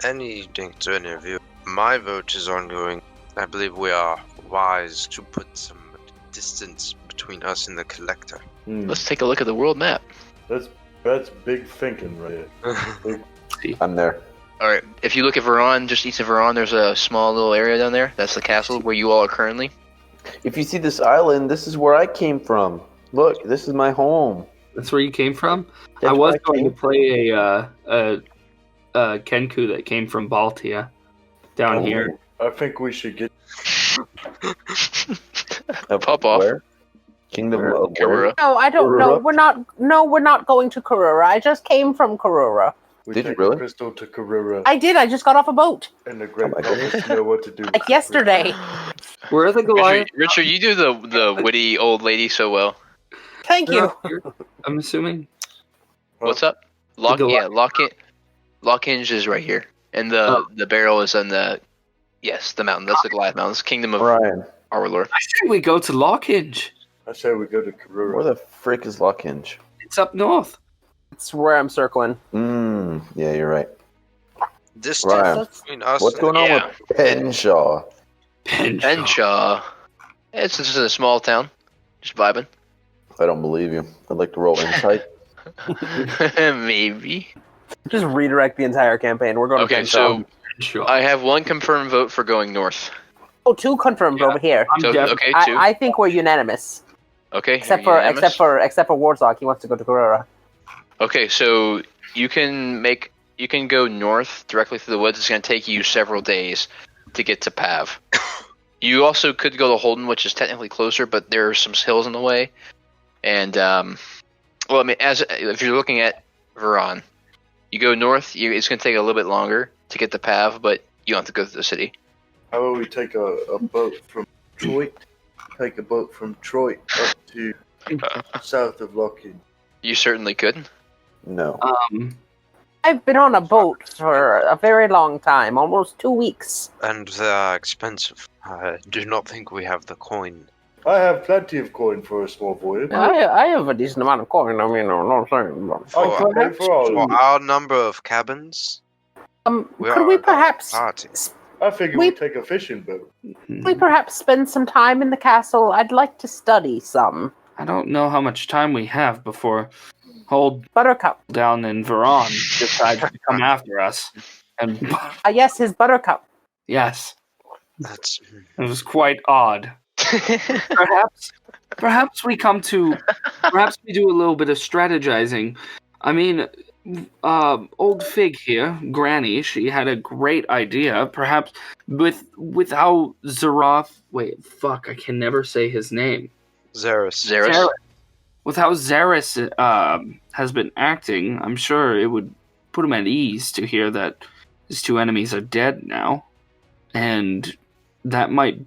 anything to any of you, my vote is ongoing. I believe we are wise to put some distance between us and the collector. Let's take a look at the world map. That's big thinking right here. I'm there. Alright, if you look at Veron, just east of Veron, there's a small little area down there. That's the castle where you all are currently. If you see this island, this is where I came from. Look, this is my home. That's where you came from. That's I was where going to came play a Kenku that came from Baltia down from. here. I think we should get. Pop off. Where? Kingdom Where? of where? Karura. No, I don't know. Karura? We're not going to Karura. I just came from Karura. We Did you take really? the crystal to Karura, I did. I just got off a boat. and the great Oh my prophets know what to do. Like yesterday. Where are the Goliath? Richard, you do the witty old lady so well. Thank you. I'm assuming. What's up? Goliath. Lockinge is right here. And the barrel is on the mountain. That's the Goliath Mountains. Kingdom of Ryan, our Lord. I say we go to Lockinge. I say we go to Karura. where the frick is Lockinge? It's up north. That's where I'm circling. Yeah, you're right. Distance Ryan, between us what's and going on Yeah. with Penshaw? Penshaw. It's just a small town. Just vibing. I don't believe you. I'd like to roll insight. Maybe. Just redirect the entire campaign. We're going Okay, to so Sure. I have one confirmed vote for going north. two confirmed over here. I'm So, definitely. okay, two. I think we're unanimous. Okay. Except you're for unanimous? Warzog, he wants to go to Karura. Okay, so you can go north directly through the woods. It's going to take you several days, to get to Pav. You also could go to Holden, which is technically closer, but there are some hills in the way. And well, I mean, if you're looking at Veron, you go north. It's going to take a little bit longer to get to Pav, but you don't have to go through the city. How about we take a boat from Detroit? Take a boat from Detroit up to south of Locking. You certainly could. No. I've been on a boat for a very long time, almost 2 weeks. And they are expensive. I do not think we have the coin. I have plenty of coin for a small voyage. I have a decent amount of coin. I mean, I'm not saying. I can pay for all For of it. our number of cabins, Could are we a perhaps party. I figure we take a fishing boat. spend some time in the castle? I'd like to study some. I don't know how much time we have before Old Buttercup. down in Veron decides to come after us. And Yes, his Buttercup. yes, That's it was quite odd. Perhaps we do a little bit of strategizing. I mean, Old Figg here, Granny, she had a great idea. Perhaps with how Zeroth, I can never say his name. Xeris. With how Xeris has been acting, I'm sure it would put him at ease to hear that his two enemies are dead now, and that might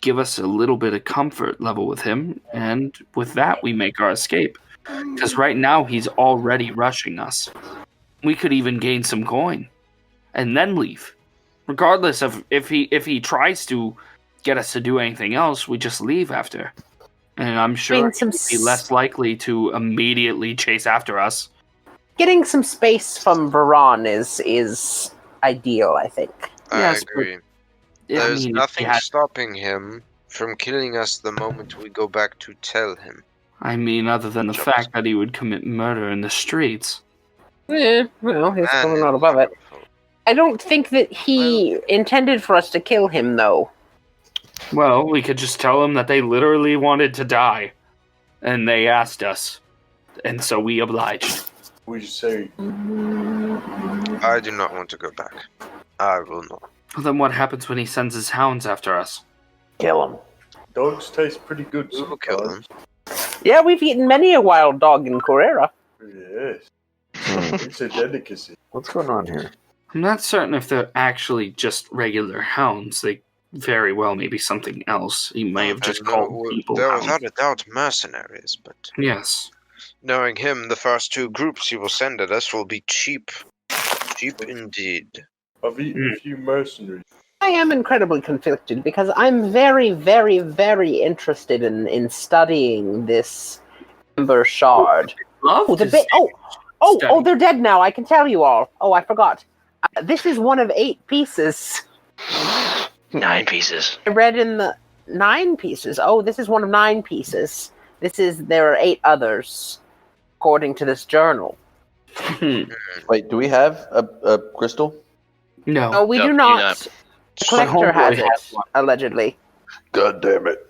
give us a little bit of comfort level with him, and with that we make our escape. Because right now he's already rushing us. We could even gain some coin, and then leave. Regardless of if he tries to get us to do anything else, we just leave after. And I'm sure he'd be less likely to immediately chase after us. Getting some space from Veron is ideal, I think. I agree. There's if nothing he had- stopping him from killing us the moment we go back to tell him. I mean, other than the fact that he would commit murder in the streets. Well, he's And probably not above it. I don't think that he intended for us to kill him, though. Well, we could just tell him that they literally wanted to die, and they asked us, and so we obliged. We should say, I do not want to go back. I will not. Well, then what happens when he sends his hounds after us? Kill him. dogs taste pretty good We will kill them. sometimes. Yeah, we've eaten many a wild dog in Corera. Yes. It's a delicacy. What's going on here? I'm not certain if they're actually just regular hounds. They very well may be something else. He may have just called people They're hounds. without a doubt mercenaries, but Yes. knowing him, the first two groups he will send at us will be cheap. Cheap indeed. I've eaten a few mercenaries. I am incredibly conflicted because I'm very, very, very interested in studying this Ember Shard. Love Oh, to oh, they're dead now. I can tell you all. Oh, I forgot. This is one of 8 pieces. 9 pieces. I read in the 9 pieces. Oh, this is one of 9 pieces. There are 8 others, according to this journal. Wait, do we have a crystal? No. Oh, we No, do you not. not. The collector homeboy has has it, one. allegedly. God damn it.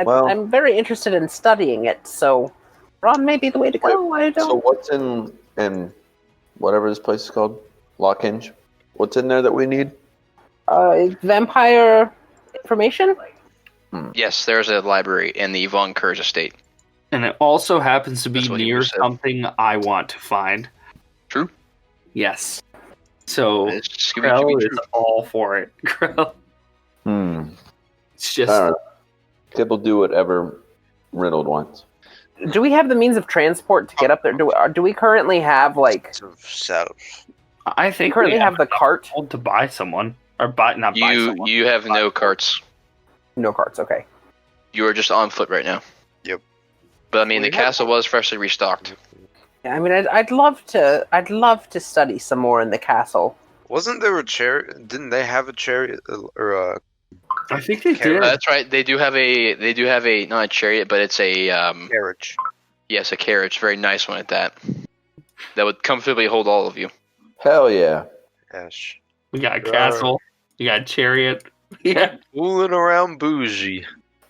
Well- I'm very interested in studying it, so Ron may be the way to go. I don't. So what's in whatever this place is called? Lockhinge? What's in there that we need? Vampire information? Yes, there's a library in the Von Kurz estate. And it also happens to be That's what he near said. something I want to find. True. Yes. So It's Krell is all for it. Krell. It's just I don't know. Kip will do whatever Riddled wants. Do we have the means of transport to get up there? Do we currently have, like... Of self. I think We currently have the cart? told to buy someone. Or buy not buy someone. You have no carts. No carts, okay. You are just on foot right now. Yep. But I mean, the We have- castle was freshly restocked. Yeah, I mean, I'd love to study some more in the castle. Wasn't there a chariot? Didn't they have a chariot or a? I think they Carrot. did. That's right. They do have a not a chariot, but it's a Carriage. yes, a carriage. Very nice one at that. That would comfortably hold all of you. Hell yeah. Yes. We got a castle. We got a chariot. Yeah. Fooling around bougie.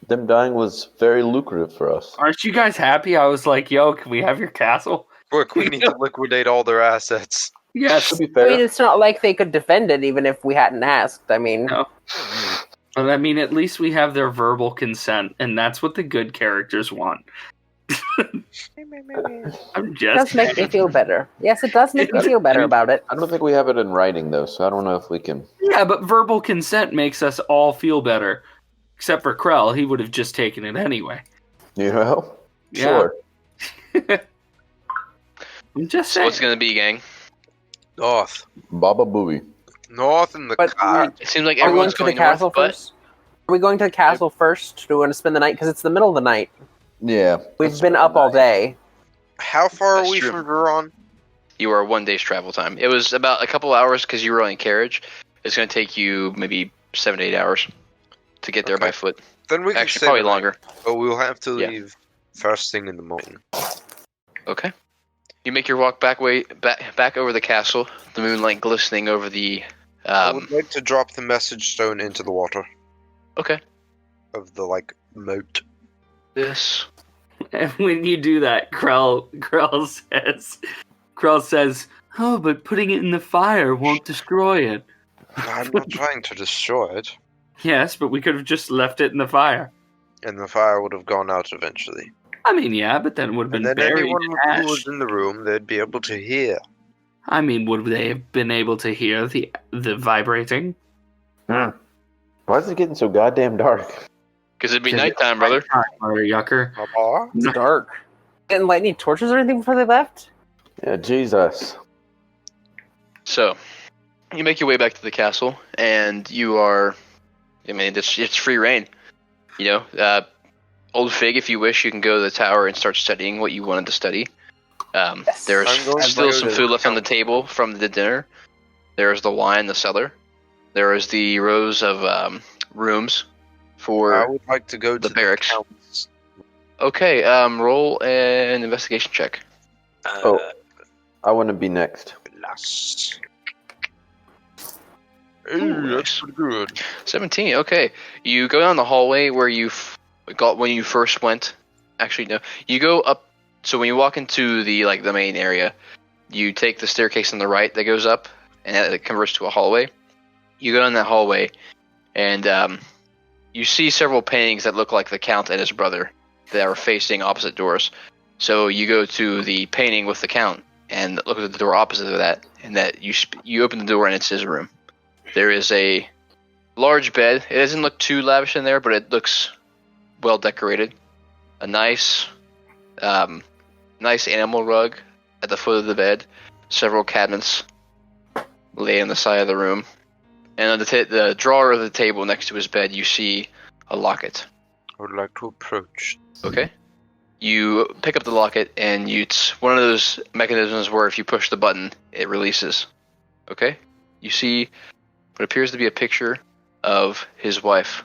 Them dying was very lucrative for us. Aren't you guys happy? I was like, yo, can we have your castle? Quick, we need to liquidate all their assets. Yes. To be I fair, mean, it's not like they could defend it even if we hadn't asked. I mean, No. But I mean, at least we have their verbal consent, and that's what the good characters want. I'm it just does make me feel better. Yes, it does make me feel better about it. I don't think we have it in writing though, so I don't know if we can. Yeah, but verbal consent makes us all feel better. Except for Krell, he would have just taken it anyway. You know? Yeah. Sure. I'm just So saying. what's gonna be, gang? North. Baba Booey. North in the But car. It seems like are we going everyone's to the going castle north, but first? Are we going to the castle first? Do we want to spend the night? Because it's the middle of the night. Yeah. We've been up all day. How far are That's we true. from Veron? you are 1 day's travel time. It was about a couple hours because you were on a carriage. It's going to take you maybe 7 to 8 hours to get there by foot. Then we can Actually, stay probably the night, longer. but we'll have to Yeah. leave first thing in the morning. Okay. You make your walk back over the castle, the moonlight glistening over the. I would like to drop the message stone into the water Okay. of the moat. This. And when you do that, Krell says, "Oh, but putting it in the fire won't destroy it." I'm not trying to destroy it, Yes, but we could have just left it in the fire. and the fire would have gone out eventually. I mean, yeah, but then it would have And been then buried anyone in who was ash. in the room, they'd be able to hear. I mean, would they have been able to hear the vibrating? Why is it getting so goddamn dark? Because it'd be nighttime, brother. Or yucker. Papa? It's dark. Didn't light any torches or anything before they left? Yeah, Jesus. So, you make your way back to the castle, and you are. I mean, it's free reign. You know, Old Figg, if you wish, you can go to the tower and start studying what you wanted to study. There's I'm going to still go some to food the left on the table from the dinner. There's the wine in the cellar. There is the rows of rooms I for would like to go the to barracks. the Count's. Okay, roll an investigation check. Oh, I want to be next. Last. Ooh, That's pretty good. 17. Okay, you go down the hallway where you got when you first went. Actually, no, you go up. So when you walk into the main area, you take the staircase on the right that goes up, and it converts to a hallway. You go down that hallway, and you see several paintings that look like the Count and his brother that are facing opposite doors. So you go to the painting with the Count and look at the door opposite of that, and that you open the door and it's his room. There is a large bed. It doesn't look too lavish in there, but it looks well decorated. A nice animal rug at the foot of the bed. Several cabinets lay on the side of the room. And on the drawer of the table next to his bed, you see a locket. I would like to approach. Okay. You pick up the locket, and it's one of those mechanisms where if you push the button, it releases. Okay? You see what appears to be a picture of his wife.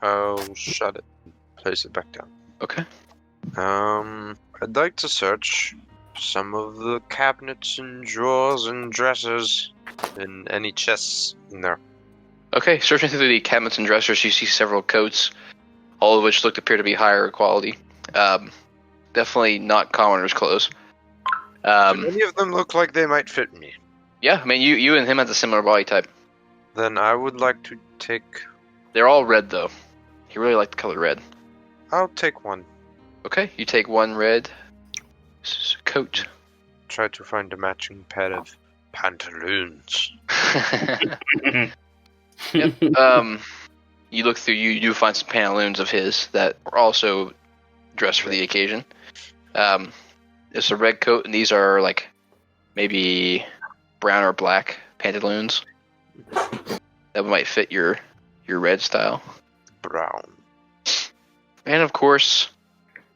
I'll shut it. Place it back down. Okay. I'd like to search some of the cabinets and drawers and dressers and any chests in there. Okay, searching through the cabinets and dressers, you see several coats, all of which appear to be higher quality. Definitely not commoners' clothes. Do any of them look like they might fit me? Yeah, I mean, you and him have a similar body type. Then I would like to take... They're all red, though. He really liked the color red. I'll take one. Okay, you take one red coat. Try to find a matching pair of pantaloons. Yep. You look through. You do find some pantaloons of his that are also dressed for the occasion. It's a red coat, and these are maybe brown or black pantaloons that might fit your red style. Brown. And of course,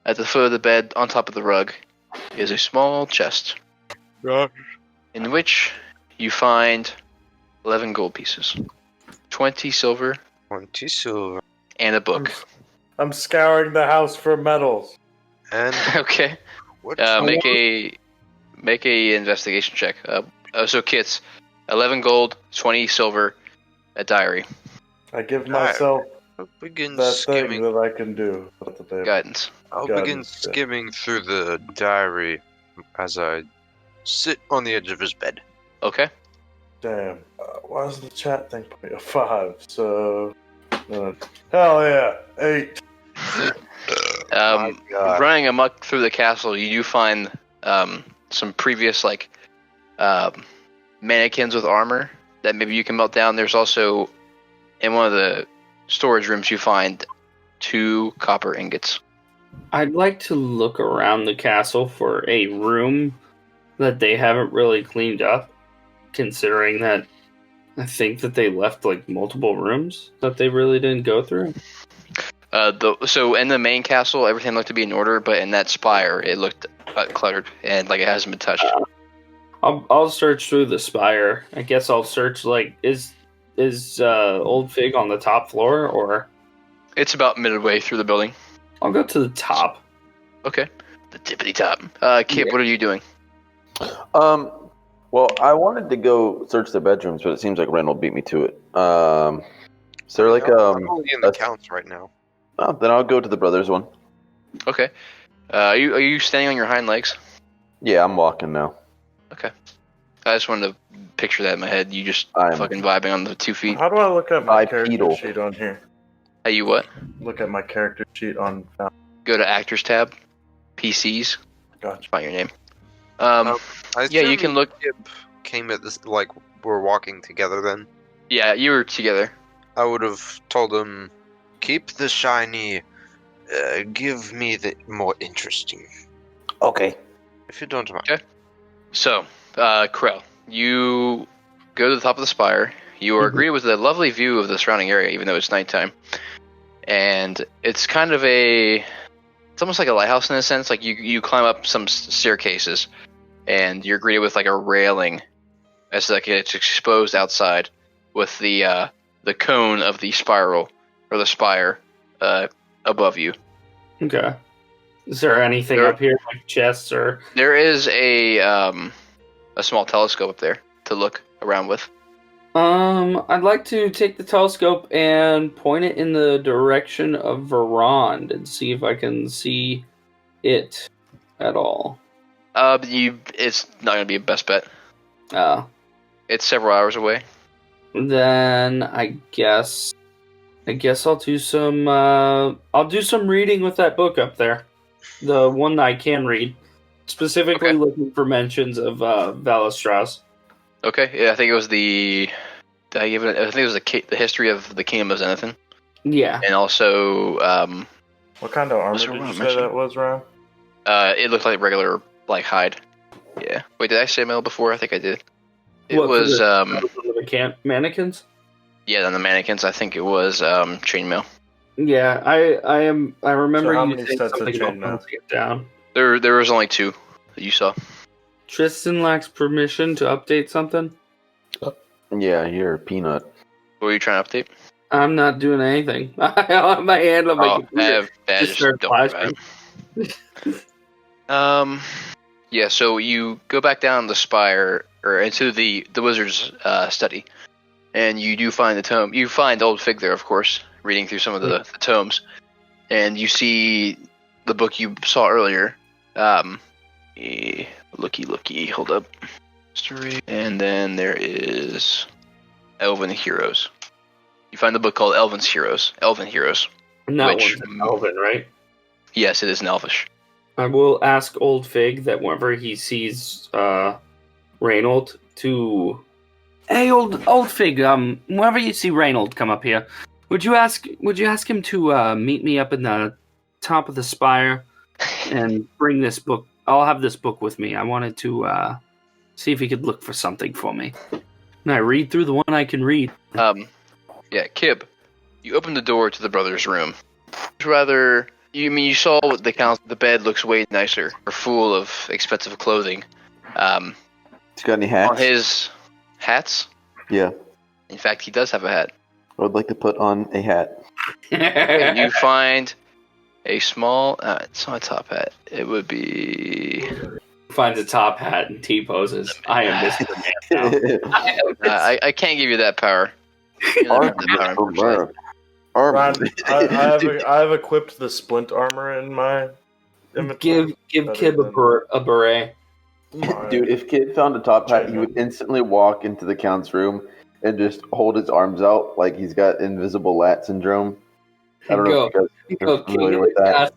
at the foot of the bed, on top of the rug, is a small chest in which you find 11 gold pieces, 20 silver, 20 silver. and a book. I'm scouring the house for medals. And Okay. what? Make a investigation check. So Kits, 11 gold, 20 silver, a diary, I give myself I'll begin that thing skimming. that I can do. guidance. I'll Got begin it. skimming through the diary as I sit on the edge of his bed. Okay. Damn. Why does the chat thing put me a 5? So, hell yeah, 8. My God. Running amok through the castle, you do find some previous mannequins with armor that maybe you can melt down. There's also in one of the storage rooms you find 2 copper ingots. I'd like to look around the castle for a room that they haven't really cleaned up, considering that I think that they left like multiple rooms that they really didn't go through. So in the main castle, everything looked to be in order, but in that spire, it looked cluttered and like it hasn't been touched. I'll search through the spire. I guess I'll search is Old Fig on the top floor, or It's about midway through the building. I'll go to the top. Okay. The tippity top. Kip, Yeah. what are you doing? Well, I wanted to go search the bedrooms, but it seems like Reynold beat me to it. Is there like I'm only in the a- counts right now. Oh, then I'll go to the brothers one. Okay. Are you standing on your hind legs? Yeah, I'm walking now. Okay. I just wanted to picture that in my head. You just I'm- fucking vibing on the 2 feet. How do I look at my Bipedal. character sheet on here? Hey, you what? Look at my character sheet on. Go to Actors tab, PCs, Gotcha. find your name. I Yeah, you assume can look. Kip came at this like we're walking together. Then Yeah, you were together. I would have told him, keep the shiny. Give me the more interesting. Okay. If you don't mind. Okay. So, Krell, you go to the top of the spire. You are greeted with a lovely view of the surrounding area, even though it's nighttime. And it's kind of it's almost like a lighthouse in a sense. Like you climb up some staircases, and you're greeted with like a railing, as like it's exposed outside, with the cone of the spiral or the spire above you. Okay. Is there anything There- up here like chests or? There is a small telescope up there to look around with. I'd like to take the telescope and point it in the direction of Verond and see if I can see it at all. It's not gonna be a best bet. It's several hours away. Then I guess I'll do some reading with that book up there, the one that I can read, specifically Okay. looking for mentions of Valistras. Okay, yeah, I think it was the. Did I give it? I think it was the history of the Kingdom of Zenithan, Yeah, and also What kind of armor Was did there you one say mentioned? that was, Ryan? it looked like regular hide. Yeah. Wait, did I say metal before? I think I did. It What, for was the mannequins. yeah. On the mannequins, I think it was chainmail. Yeah, I remember So how you many saying sets of something about chainmail? melting it down. There was only 2 that you saw. Tristan lacks permission to update something. Yeah, you're a peanut. What were you trying to update? I'm not doing anything. I have my hand on my computer. Just Just start don't worry flashing. about it. Yeah, so you go back down the spire or into the wizard's study, and you do find the tome. You find Old Fig there, of course, reading through some of the tomes, and you see the book you saw earlier. Looky, hold up. History, and then there is Elven Heroes. You find the book called Elven Heroes. That Which- one's Elven, right? Yes, it is in Elvish. I will ask Old Fig that whenever he sees Reynold to, hey, old Fig, whenever you see Reynold come up here, would you ask him to meet me up in the top of the spire and bring this book? I'll have this book with me. I wanted to see if he could look for something for me. And I read through the one I can read. Yeah, Kib, you open the door to the brothers' room. It's rather, you saw what the bed looks way nicer, or full of expensive clothing. He's got any hats? On his hats, Yeah, in fact, he does have a hat. I would like to put on a hat. And you find a small, it's not a top hat. It would be. Finds a top hat and T-poses. I am Mr. Man now. I can't give you that power. You don't have that power, unfortunately. Ryan, I have equipped the splint armor in my inventory. Give Better Kib than- a beret. Dude, if Kid found a top hat, he would instantly walk into the Count's room and just hold his arms out like he's got invisible lat syndrome. I don't know if you guys are familiar with that.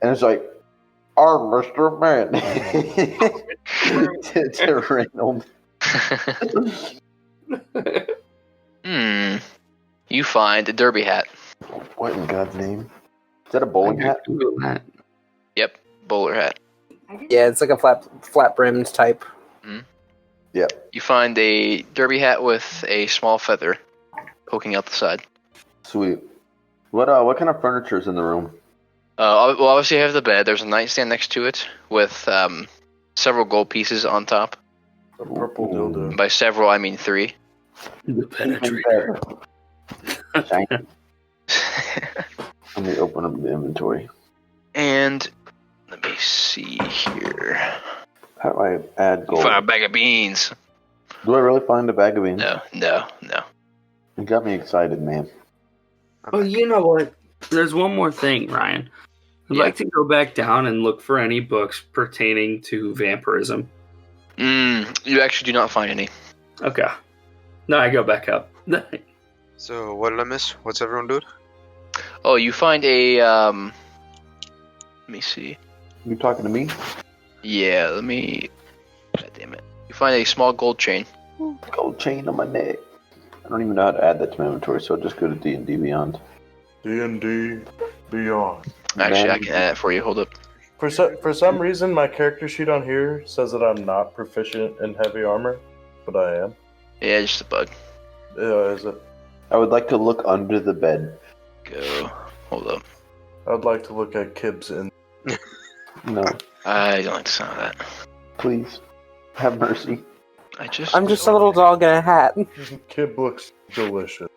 And it's like, I'm Mr. Man. to Reynolds. You find a derby hat. What in God's name? Is that a bowling hat? Yep, bowler hat. Yeah, it's like a flat brimmed type. Yeah. You find a derby hat with a small feather poking out the side. Sweet. What kind of furniture is in the room? Well, obviously you have the bed. There's a nightstand next to it with several gold pieces on top. A purple dildo. By several, I mean 3. The penetrator. Let me open up the inventory. And let me see here. How do I add gold? Find a bag of beans. Do I really find a bag of beans? No. You got me excited, man. Oh, you know what? There's one more thing, Ryan. I'd like to go back down and look for any books pertaining to vampirism. You actually do not find any. Okay. No, I go back up. So, what did I miss? What's everyone doing? Oh, you find a let me see. You talking to me? Yeah, let me. God damn it! You find a small gold chain. Gold chain on my neck. I don't even know how to add that to my inventory, so I'll just go to D&D Beyond. D&D Beyond. Actually, I can add it for you. Hold up. For some reason, my character sheet on here says that I'm not proficient in heavy armor, but I am. Yeah, just a bug. Yeah, is it? I would like to look under the bed. Go. Hold up. I'd like to look at Kib's in. No, I don't like the sound of that. please. Have mercy. I'm just a little dog in a hat. Kib looks delicious.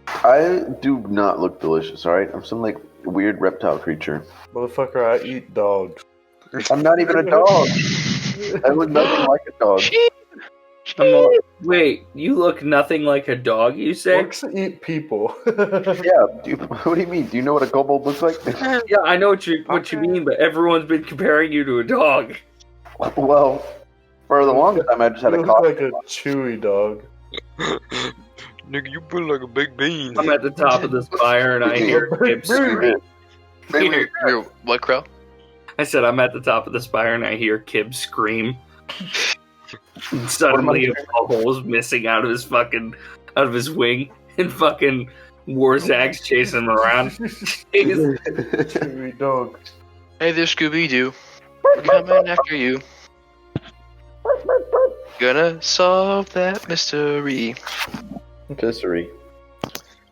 I do not look delicious, alright? I'm some, like, weird reptile creature. Motherfucker, I eat dogs. I'm not even a dog. I look nothing like a dog. Wait, you look nothing like a dog, you say? Dogs eat people. Yeah, what do you mean? Do you know what a kobold looks like? Yeah, I know what you mean, but everyone's been comparing you to a dog. Well, for the longest time, I just had You a look cock. like a chewy dog. Nigga, you build like a big bean. I'm at the top of this fire and I hear Kib scream. You're what, Crow? I said I'm at the top of the spire and I hear Kib scream. And suddenly a hole's missing out of his wing, and fucking Warzag's chasing him around. Chewy dog. Hey there, Scooby-Doo. We're coming after you. Gonna solve that mystery. Pissery.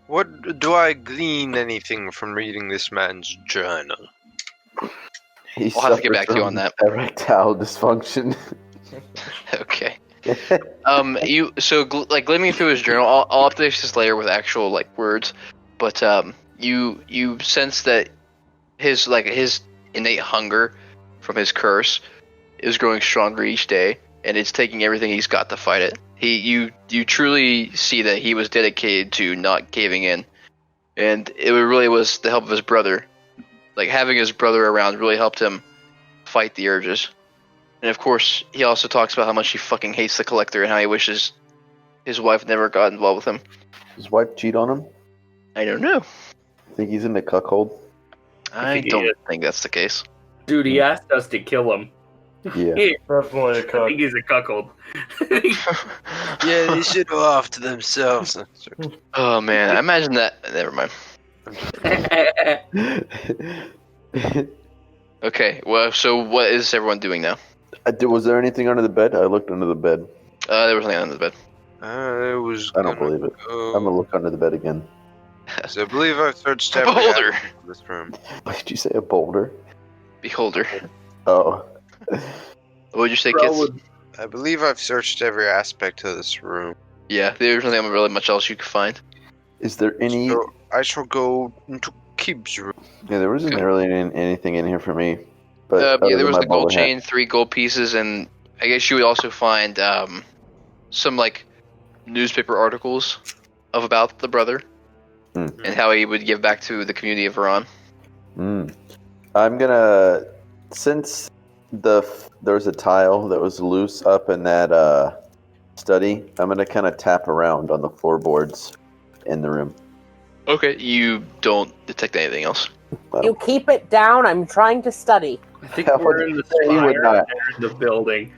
What do I glean anything from reading this man's journal? I'll have to get back to you on that. Erectile dysfunction. Okay. Gleaming through his journal, I'll update this later with actual like words, but you sense that his innate hunger from his curse is growing stronger each day, and it's taking everything he's got to fight it. You truly see that he was dedicated to not caving in, and it really was the help of his brother. Like having his brother around really helped him fight the urges. And of course, he also talks about how much he fucking hates the Collector and how he wishes his wife never got involved with him. Does his wife cheat on him? I don't know. Think he's in the cuckold? I don't think that's the case. Dude, he asked us to kill him. Yeah. Definitely a I cock. think he's a cuckold. Yeah, they should go off to themselves. Oh man, I imagine that. Never mind. Okay, well, so what is everyone doing now? Was there anything under the bed? I looked under the bed. There was nothing under the bed. I don't believe it. I'm gonna look under the bed again. So I believe I've searched A every boulder. aspect of this room. What did you say? A boulder? Beholder. Oh. What would you say, kids? I believe I've searched every aspect of this room. Yeah, there's nothing really much else you could find. Is there any? So I shall go into Kib's room. Yeah, there wasn't really anything in here for me. But Yeah, there was my the gold bowler hat. chain, 3 gold pieces, and I guess you would also find some like newspaper articles about the brother and how he would give back to the community of Iran. I'm gonna, since there was a tile that was loose up in that study. I'm gonna kind of tap around on the floorboards in the room. Okay, you don't detect anything else. You keep it down. I'm trying to study. I think How we're would in the you would spire. not. They're in the building.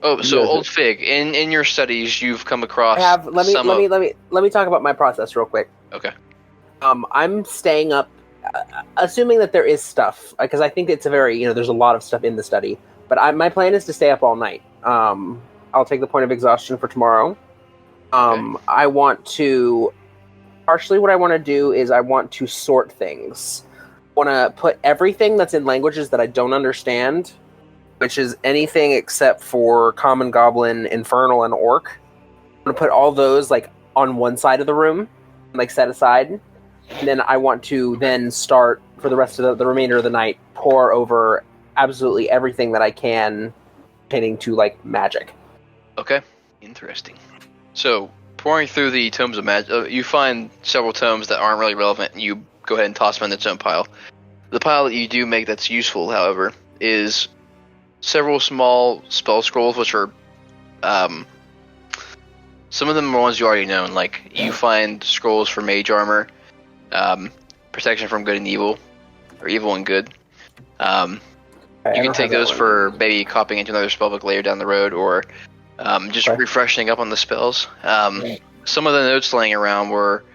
Oh, so Yes. Old Fig, in your studies, you've come across I have. Let me talk about my process real quick. Okay. I'm staying up, assuming that there is stuff, because I think it's a very there's a lot of stuff in the study. But my plan is to stay up all night. I'll take the point of exhaustion for tomorrow. I want to. Partially, what I want to do is I want to sort things. I want to put everything that's in languages that I don't understand, which is anything except for Common, Goblin, Infernal, and Orc. I'm going to put all those like on one side of the room, like set aside. And then I want to then start for the rest of the remainder of the night, pour over absolutely everything that I can pertaining to like magic. Okay. Interesting. So, pouring through the tomes of magic, you find several tomes that aren't really relevant, and you go ahead and toss them in its own pile. The pile that you do make that's useful, however, is several small spell scrolls, which are, some of them are ones you already know. Like, you find scrolls for mage armor, protection from good and evil, or evil and good. You can take those for maybe copying into another spellbook later down the road, or just refreshing up on the spells. Some of the notes laying around were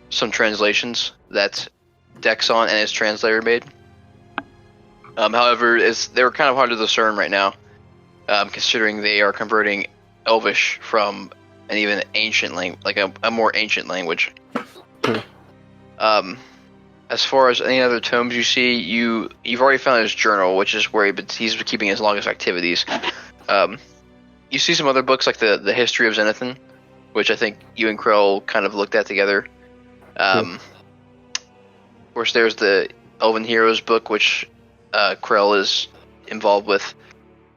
some translations that Dexon and his translator made. However, they were kind of hard to discern right now, considering they are converting Elvish from an even ancient language, like a more ancient language. As far as any other tomes you see, you've already found his journal, which is where he's keeping his longest activities. You see some other books like the History of Xenothin, which I think you and Krell kind of looked at together. Of course, there's the Elven Heroes book, which Krell is involved with,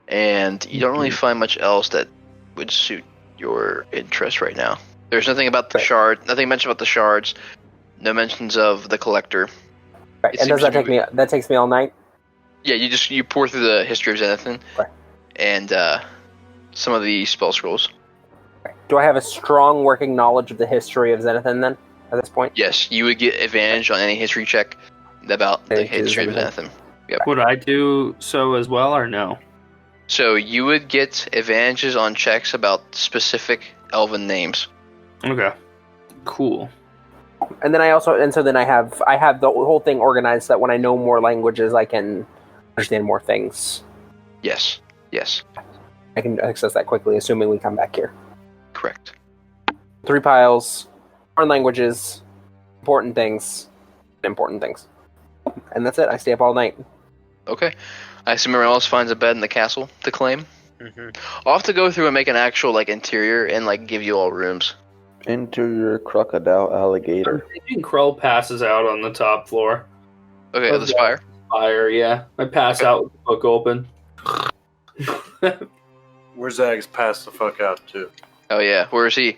and you don't really find much else that would suit your interest right now. There's nothing about the shard, nothing mentioned about the shards, no mentions of the collector. Right. And does that take me? That takes me all night. Yeah, you pour through the History of Xenothin and some of the spell scrolls. Do I have a strong working knowledge of the history of Xenothin then, at this point? Yes, you would get advantage on any history check about the history of Xenothin. Yep. Would I do so as well, or no? So you would get advantages on checks about specific elven names. Okay. Cool. And then I have the whole thing organized so that when I know more languages, I can understand more things. Yes. I can access that quickly, assuming we come back here. Correct. 3 piles, foreign languages, important things. And that's it. I stay up all night. Okay. I assume everyone else finds a bed in the castle to claim. Mm-hmm. I'll have to go through and make an actual interior and give you all rooms. Interior crocodile alligator. I think Krell passes out on the top floor. Okay, the spire. Spire, yeah. I pass out with the book open. Where's Zags pass the fuck out to? Oh yeah, where is he?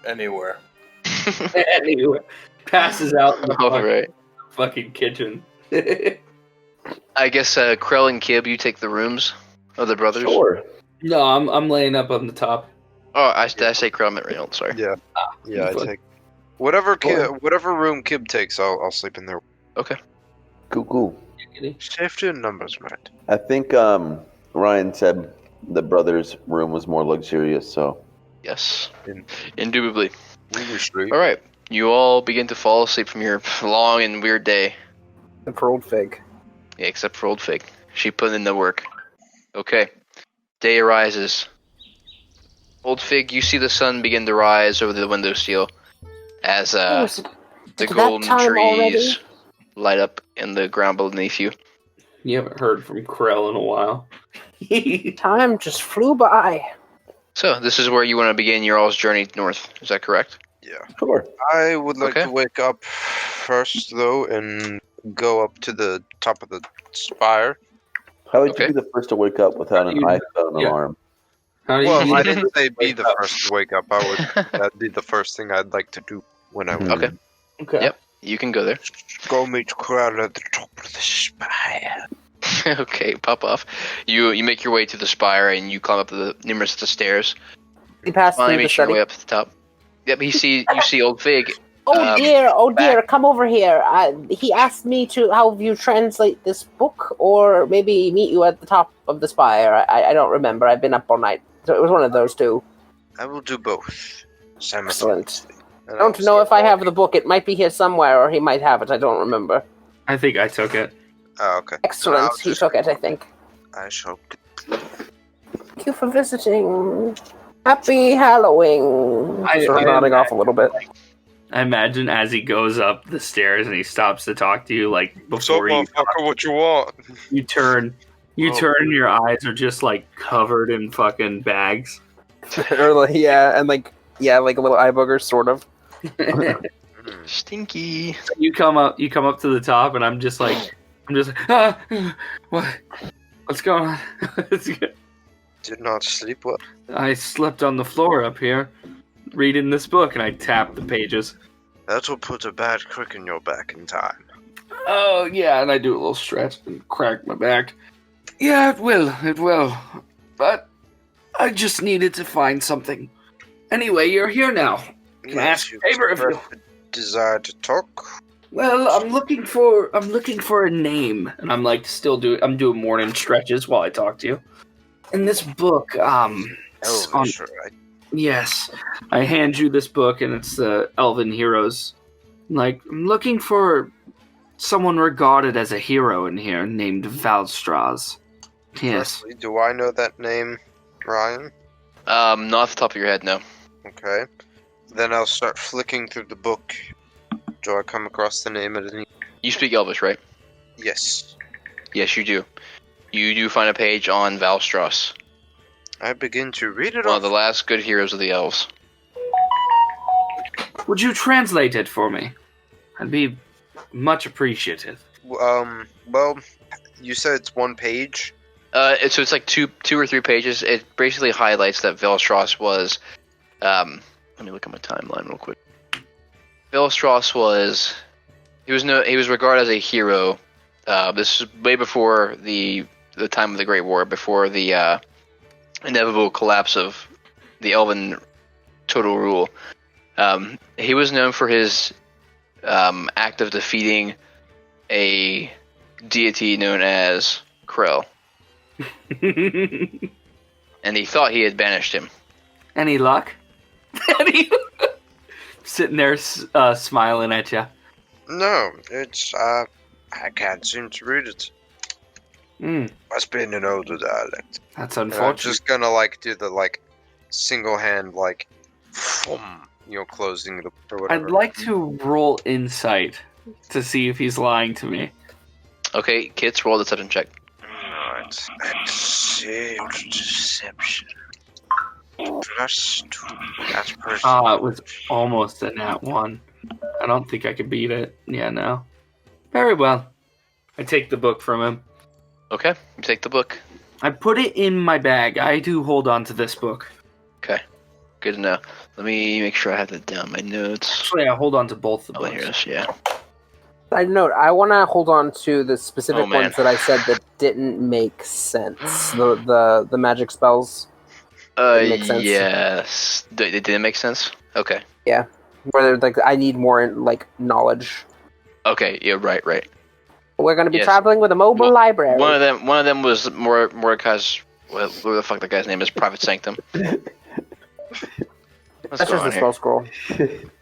Anywhere. Anyway, passes out in the right. fucking kitchen. I guess Krell and Kib, you take the rooms of the brothers. Sure. No, I'm laying up on the top. Oh, I say Krell, meant Reynolds. Sorry. Yeah, I take whatever room Kib takes. I'll sleep in there. Okay. Cool. Safety in numbers, right? I think Ryan said the brother's room was more luxurious, so. Yes. Indubitably. We were straight. All right. You all begin to fall asleep from your long and weird day. Except for Old Fig. Yeah, except for Old Fig. She put in the work. Okay. Day arises. Old Fig, you see the sun begin to rise over the windowsill as the golden trees light up in the ground beneath you. You haven't heard from Krell in a while. Time just flew by. So, this is where you want to begin your all's journey north. Is that correct? Yeah. Sure. I would like to wake up first, though, and go up to the top of the spire. How would you be the first to wake up without an iPhone alarm? Well, I didn't say be the first to wake up. That'd be the first thing I'd like to do when I wake up. Okay. Yep. You can go there. Go meet Crowd at the top of the spire. Okay, pop off. You make your way to the spire and you climb up the numerous stairs. You pass Finally through the make your study. way up to the top. Yep, you see Old Figg. Oh dear, back- come over here. He asked me to help you translate this book, or maybe meet you at the top of the spire. I don't remember. I've been up all night, so it was one of those two. I will do both. Excellent. I don't know if I have the book. It might be here somewhere, or he might have it. I don't remember. I think I took it. Oh, okay. Excellent. He took it, I think. I shall. Thank you for visiting. Happy Halloween. Sort of nodding off a little bit. I imagine as he goes up the stairs and he stops to talk to you, like What's up, before you motherfucker? What you want? you turn, your eyes are just like covered in fucking bags. Or like, like a little eye booger, sort of. Stinky. You come up to the top, and I'm just like, what's going on? Did not sleep well. I slept on the floor up here, reading this book, and I tap the pages. That will put a bad crick in your back in time. Oh yeah, and I do a little stretch and crack my back. Yeah, it will. But I just needed to find something. Anyway, you're here now. Can I ask a favor of you? Desire to talk? Well, I'm looking for a name, and I'm like I'm doing morning stretches while I talk to you. In this book, Sure. Yes, I hand you this book, and it's the Elven Heroes. Like, I'm looking for someone regarded as a hero in here, named Valstraz. Yes. Firstly, do I know that name, Ryan? Not off the top of your head, no. Okay. Then I'll start flicking through the book. Do I come across the name of any? You speak Elvish, right? Yes. Yes, you do. You do find a page on Valstras, I begin to read it one off. of the last good heroes of the elves. Would you translate it for me? I'd be much appreciative. Well, you said it's one page. So it's like two or three pages. It basically highlights that Valstras was. Let me look at my timeline real quick. Valstras was. He was regarded as a hero. This was way before the time of the Great War, before the inevitable collapse of the Elven total rule. He was known for his act of defeating a deity known as Krell. And he thought he had banished him. Any luck? Sitting there smiling at you. No, it's I can't seem to read it. Must be in an older dialect. That's And unfortunate. I'm just gonna do the single hand closing it or whatever. I'd like to roll insight to see if he's lying to me. Okay, kids, roll the deception check. Alright. Let's see. Deception. +2. That's perfect. It was almost a nat 1. I don't think I could beat it. Yeah, no. Very well. I take the book from him. Okay, you take the book. I put it in my bag. I do hold on to this book. Okay, good to know. Let me make sure I have that down in my notes. Actually, I hold on to both the Oh, books. here it is, yeah. Side note, I want to hold on to the specific Oh, man. ones that I said that didn't make sense. The magic spells. Didn't make sense. Yes. It didn't make sense? Okay. Where I need more knowledge. Okay, yeah, right. We're going to be Yes. traveling with a mobile Well, library. One of them was Mordecai's. What the fuck that guy's name is? Private Sanctum. What's That's going just on the here? spell scroll.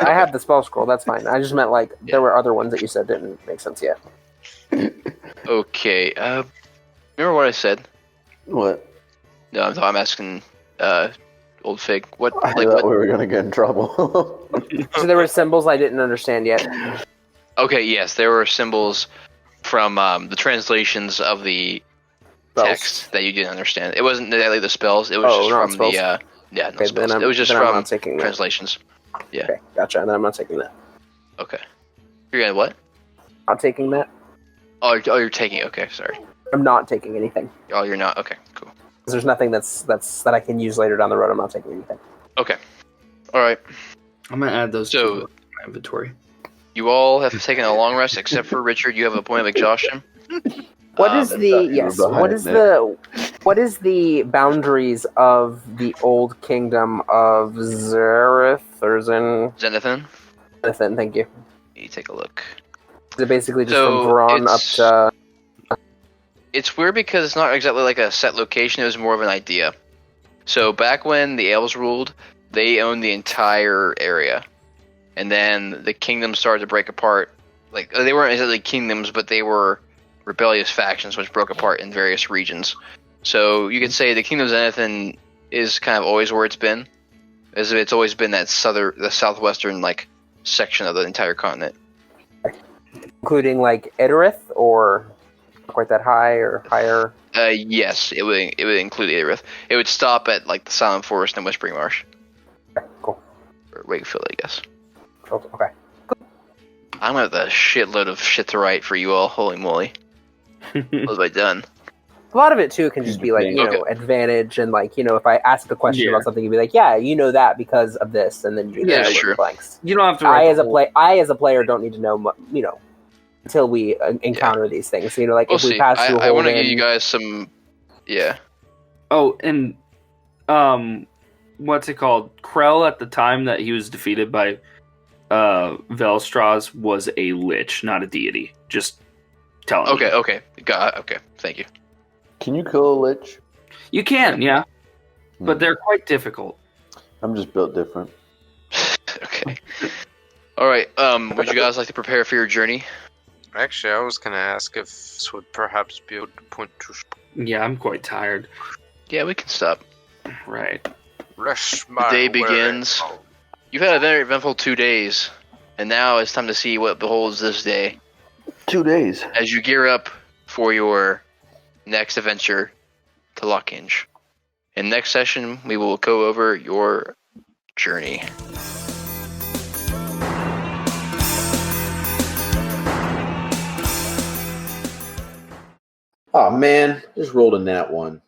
I have the spell scroll. That's fine. I just meant there were other ones that you said didn't make sense yet. Okay. Remember what I said? What? No, I'm asking Old Figg. What? I thought we were gonna get in trouble. So there were symbols I didn't understand yet. Okay, yes, there were symbols from the translations of the Spells. text that you didn't understand. It wasn't exactly the spells. It was Oh, just not from spells. the no Okay, spells. then It was just I'm from not taking that. translations. Okay, gotcha. And then I'm not taking that. Okay. You're gonna what? Not taking that. Oh, you're taking. Okay, sorry. I'm not taking anything. Oh, you're not. Okay, cool. 'Cause there's nothing that I can use later down the road. I'm not taking anything. Okay. All right. I'm going to add those So- to my inventory. You all have taken a long rest, except for Richard. You have a point of exhaustion. What is I the thought you were yes? What behind is it. what is the boundaries of the old kingdom of Zareth or Zenithan, Zenithan? Thank you. you take a look. Is it basically just So, from Varan up it's- to? It's weird because it's not exactly like a set location. It was more of an idea. So back when the Elves ruled, they owned the entire area, and then the kingdoms started to break apart. Like they weren't exactly kingdoms, but they were rebellious factions which broke apart in various regions. So you could say the Kingdom of Zenithan is kind of always where it's been, as it's always been that the southwestern like section of the entire continent. Including like Edirith, or not quite that high or higher? Yes, it would include Aerith. It would stop at like the Silent Forest and Whispering Marsh, Okay, cool. or Wakefield, I guess. Okay. I'm gonna have a shitload of shit to write for you all. Holy moly! What have I done? A lot of it too can just be like, you Okay. know, advantage, and like, you know, if I ask a question Yeah. about something, you'd be like, yeah, you know that because of this, and then you Yeah, fill in sure. the blanks. You don't have to. Write I as the a whole- player don't need to know, you know, until we encounter these things. You know, like We'll if we see. pass through I want to Holden, give you guys some. Yeah. Oh, and what's it called? Krell at the time that he was defeated by Velstraz was a lich, not a deity. Just telling you. Okay. Got it. Okay. Thank you. Can you kill a lich? You can, yeah, Hmm. but they're quite difficult. I'm just built different. Okay. All right. Would you guys like to prepare for your journey? Actually, I was gonna ask if this would perhaps be a good point to Yeah, I'm quite tired. Yeah, we can stop. Right. rest my day weary begins. bones. You've had a very eventful 2 days, and now it's time to see what beholds this day 2 days. as you gear up for your next adventure to Lockhinge. In next session, we will go over your journey. Oh man, just rolled a nat one.